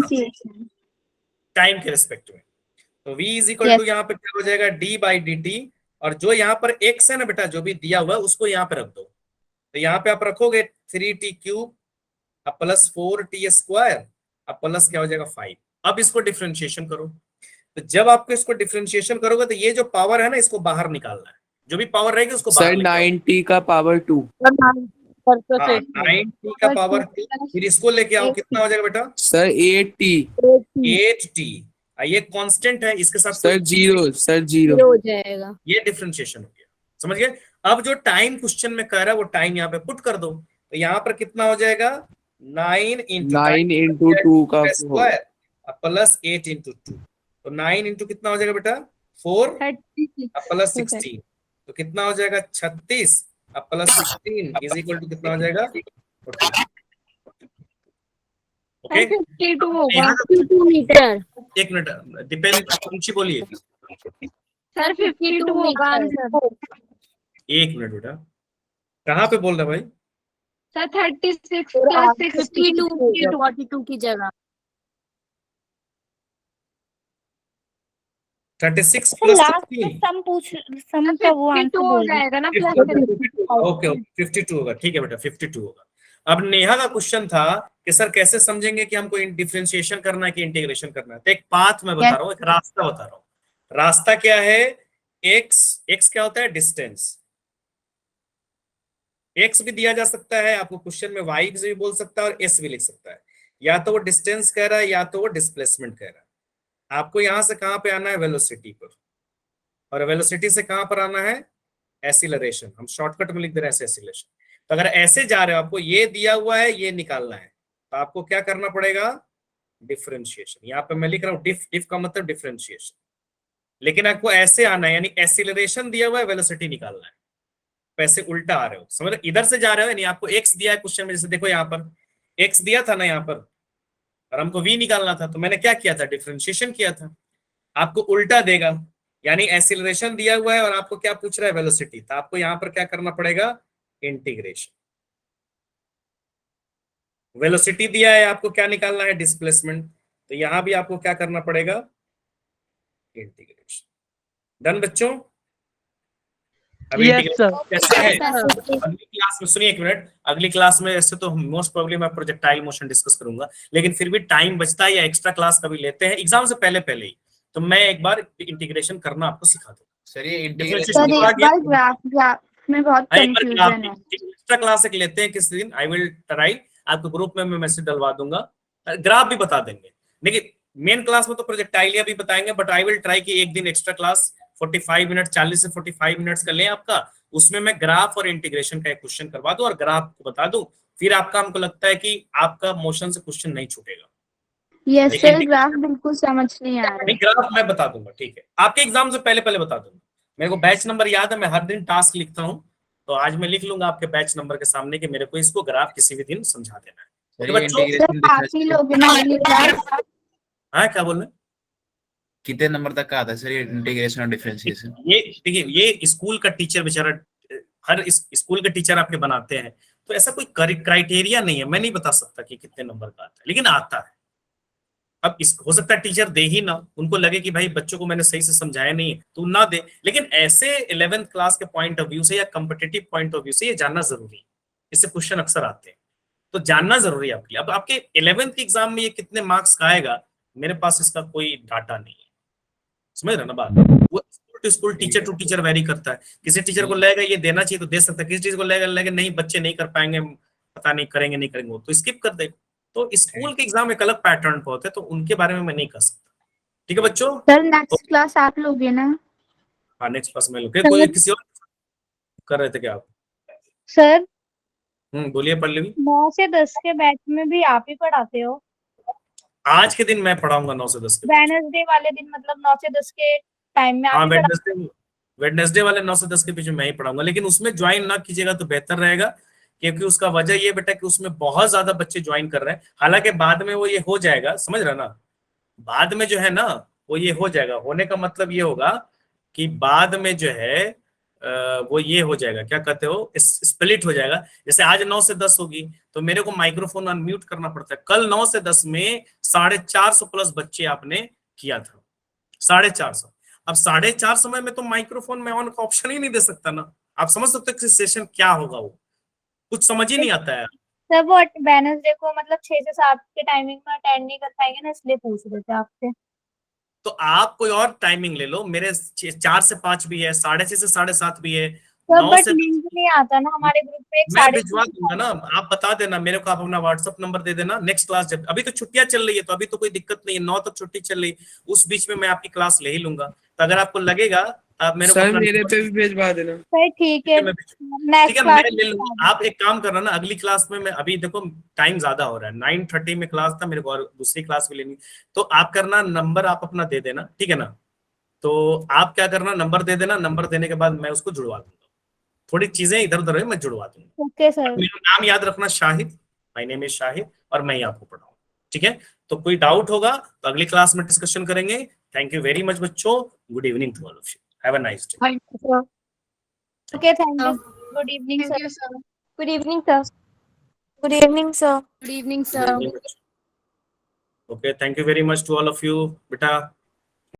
टाइम के रिस्पेक्ट में। तो v इज इक्वल टू यहाँ पे क्या हो जाएगा d/dt, और जो यहाँ पर x है ना बेटा, जो भी दिया हुआ है उसको यहाँ पे रख दो। तो यहाँ पे आप रखोगे 3t³ अब प्लस 4t स्क्वायर अब प्लस क्या हो जाएगा 5। अब इसको डिफरेंशिएशन करो। तो जब आपको इसको डिफरेंशिएशन करोगे तो ये जो पावर है ना, इसको बाहर निकालना है। जो भी पावर रहेगी उसको बाहर सर निकालो। 9t का पावर 2। हाँ, 9t का पावर 2, फिर इसको लेके आओ, कितना हो जाएगा बेटा सर 8t। 8t। ये कांस्टेंट है, इसके साथ सर 0 सर 0 हो जाएगा। ये डिफरेंशिएशन हो गया, समझ गए। अब जो टाइम क्वेश्चन में कह रहा है वो टाइम यहाँ पे पुट कर दो। तो यहाँ पर कितना हो जाएगा 9 into 2 का स्क्वायर प्लस 8 into 2। तो 9 into कितना हो जाएगा बेटा 4 प्लस 16, तो कितना हो जाएगा 36 प्लस 16 इज इक्वल टू कितना हो जाएगा 40। ओके, 52 होगा, 52 मीटर। 1 मिनट डिपेंड, ऊंची बोलिए। सर 52 होगा आंसर। 1 मिनट बेटा, कहाँ पे बोल रहा भाई? सर 36 प्लस 62 42 की जगह 36 प्लस 16 सम का वो आंसर 52 हो बोल जाएगा ना, प्लस ओके 52 होगा, ठीक है बेटा 52 होगा। अब नेहा का क्वेश्चन था कि सर कैसे समझेंगे कि हमको डिफरेंशिएशन करना है कि इंटीग्रेशन करना है। तो एक पाथ मैं बता रहा हूँ, एक रास्ता बता रहा हूँ। रास्ता क्या है? एक्स क्या होता है? डिस्टेंस। एक्स भी दिया जा सकता है आपको क्वेश्चन में, वाई भी बोल सकता है और एस भी लिख सकता है। या तो वो डिस्टेंस कह रहा है या तो वो डिस्प्लेसमेंट कह रहा है। आपको यहां से कहां पे आना है? वेलोसिटी पर। और वेलोसिटी से कहां पर आना है? एक्सीलरेशन। हम शॉर्टकट में लिख दे रहे हैं एक्सीलरेशन। तो अगर ऐसे जा रहे हो, आपको ये दिया हुआ है, ये निकालना है, तो आपको क्या करना पड़ेगा? डिफरेंशिएशन। यहाँ पे मैं लिख रहा हूँ डिफ का मतलब डिफरेंशिएशन। लेकिन आपको ऐसे आना है, यानी एक्सीलरेशन दिया हुआ है, वेलोसिटी निकालना है। पैसे उल्टा आ रहे हो, समझ रहे? इधर से जा रहे हो, यानी आपको एक्स दिया है क्वेश्चन में, जैसे देखो यहाँ पर एक्स दिया था ना यहाँ पर, और हमको वी निकालना था, तो मैंने क्या किया था? डिफरेंशिएशन किया था। आपको उल्टा देगा, यानी एक्सीलरेशन दिया हुआ है और आपको क्या पूछ रहा है? वेलोसिटी। तो आपको यहाँ पर क्या करना पड़ेगा? इंटीग्रेशन। वेलोसिटी दिया है, आपको क्या निकालना है? डिस्प्लेसमेंट। तो यहां भी आपको क्या करना पड़ेगा? इंटीग्रेशन। डन बच्चों? अब इंटीग्रेशन कैसे है? अगली क्लास में सुनिए, एक मिनट, अगली क्लास में ऐसे तो मोस्ट प्रोबेबली मैं प्रोजेक्टाइल मोशन डिस्कस करूंगा, लेकिन फिर भी टाइम बचता है या एक्स्ट्रा क्लास कभी लेते हैं एग्जाम से पहले ही, तो मैं एक बार इंटीग्रेशन करना आपको सिखा दूंगा। सर ये सर इंटीग्रेशन एक बार ग्राफ में बहुत कंफ्यूजन है। एक्स्ट्रा क्लास एक लेते हैं किसी दिन, आई विल ट्राई। आपको ग्रुप में मैं मैसेज डलवा दूंगा, ग्राफ भी बता देंगे। देखिए मेन क्लास में तो प्रोजेक्टाइलिया भी बताएंगे, बट आई विल ट्राई कि एक दिन एक्स्ट्रा क्लास 45 मिनट, 40 से 45 मिनट्स का लें आपका, उसमें मैं ग्राफ और इंटीग्रेशन का एक क्वेश्चन करवा दूं और ग्राफ को बता दूं। फिर आपका, हमको लगता है कि आपका मोशन से क्वेश्चन नहीं छूटेगा। यस सर, ग्राफ बिल्कुल समझ नहीं आ रहा नहीं, ग्राफ मैं बता दूंगा, ठीक है, आपके एग्जाम से पहले बता दूंगा। मेरे को बैच नंबर याद है, मैं हर दिन टास्क लिखता हूँ, तो आज मैं लिख लूंगा आपके बैच नंबर के सामने कि मेरे को इसको ग्राफ किसी भी दिन समझा देना है। सर ये सर इंटीग्रेशन काफी लोग हैं ना अगली क्लास। हाँ, क्या बोल रहे हैं? कितने नंबर तक का आता है सर ये इंटीग्रेशन और डिफरेंशिएशन? ये देखिए, ये स्कूल का टीचर बेचारा, हर स्कूल के टीचर आपके बनाते हैं, तो ऐसा कोई क्राइटेरिया नहीं है, मैं नहीं बता सकता कि कितने नंबर का आता है, लेकिन आता है। अब हो सकता है टीचर दे ही ना, उनको लगे कि भाई बच्चों को मैंने सही से समझाया नहीं है तो ना दे, लेकिन ऐसे 11th क्लास के पॉइंट ऑफ व्यू से या कॉम्पिटिटिव पॉइंट ऑफ व्यू से ये जानना जरूरी है। इससे क्वेश्चन अक्सर आते हैं, तो जानना जरूरी है आपके लिए। अब आपके 11th के एग्जाम में ये कितने मार्क्स का आएगा, मेरे पास इसका कोई डाटा नहीं है, समझ रहे ना बात? वो school to school, teacher to teacher vary करता है। किसी टीचर को लगेगा ये देना चाहिए तो दे सकता है, किसी टीचर को लगेगा नहीं बच्चे नहीं कर पाएंगे, पता नहीं करेंगे नहीं करेंगे, तो स्किप कर देगा। तो स्कूल के एग्जाम एक अलग पैटर्न पे होते हैं, तो उनके बारे में मैं नहीं कर सकता। ठीक है बच्चों? सर नेक्स्ट क्लास आप लोगे ना? हाँ, नेक्स्ट क्लास में लोग कोई किसी और कर रहे थे क्या आप? सर बोलिए पल्लवी। 9 से 10 के बैच में भी आप ही पढ़ाते हो? आज के दिन मैं पढ़ाऊंगा 9 से 10 के। वेडनेसडे वाले दिन मतलब 9 से 10 के टाइम में हाँ, आप ही वेडनेसडे वाले 9 से 10 के बीच में मैं ही पढ़ाऊंगा, लेकिन उसमें ज्वाइन ना कीजिएगा तो बेहतर रहेगा, क्योंकि उसका वजह ये बेटा कि उसमें बहुत ज्यादा बच्चे ज्वाइन कर रहे हैं। हालांकि बाद में वो ये हो जाएगा, समझ रहे ना, बाद में जो है ना वो ये हो जाएगा। होने का मतलब ये होगा कि बाद में जो है वो ये हो जाएगा, क्या कहते हो, स्प्लिट हो जाएगा। जैसे आज 9 से 10 होगी तो मेरे को माइक्रोफोन अनम्यूट करना पड़ता है। कल 9 से 10 में 450 प्लस बच्चे आपने किया था, 450। अब 450 समय में तो माइक्रोफोन में ऑन का ऑप्शन ही नहीं दे सकता ना। आप समझ सकते हो कि सेशन क्या होगा, वो कुछ समझ ही नहीं आता है। सर वो वेडनेसडे को मतलब 6 से 7 के टाइमिंग में अटेंड नहीं कर पाएंगे ना, इसलिए पूछ रहे थे आपसे। तो आप कोई और टाइमिंग ले लो, मेरे 4 से 5 भी है, 6:30 से 7:30 भी है, सर 9 बट से लिंक नहीं आता ना हमारे ग्रुप पे। एक मैं 6:30 भिजवा दूंगा ना, आप बता देना मेरे को, आप अपना व्हाट्सएप नंबर दे देना। नेक्स्ट क्लास जब, अभी तो छुट्टियां चल रही है तो अभी तो कोई दिक्कत नहीं है, 9 तक छुट्टी चल रही, उस बीच में मैं आपकी क्लास ले ही लूंगा। तो अगर आपको लगेगा आप मेरे को सर मेरे पे भी भेजवा देना। सर ठीक है, ठीक नेक्स्ट है, मैं क्लास ले लूंगा। आप एक काम करना ना, अगली क्लास में मैं, अभी देखो टाइम ज्यादा हो रहा है, 9:30 में क्लास था मेरे को और दूसरी क्लास भी लेनी, तो आप करना नंबर आप अपना दे देना, ठीक है ना? तो आप क्या करना, नंबर दे देना, नंबर देने के बाद मैं उसको जुड़वा दूंगा। थोड़ी चीजें इधर उधर है, मैं जुड़वा दूंगा। Okay sir. मेरा नाम याद रखना, Shahid, my name is Shahid, और मैं ही आपको पढ़ाऊंगा, ठीक है? तो कोई डाउट होगा तो अगली क्लास में डिस्कशन करेंगे। थैंक यू वेरी मच बच्चों, good evening to all of you, have a nice day. Okay, thank you, good evening sir. Good evening sir. Good evening sir. Good evening sir. Okay, thank you very much to all of you बेटा।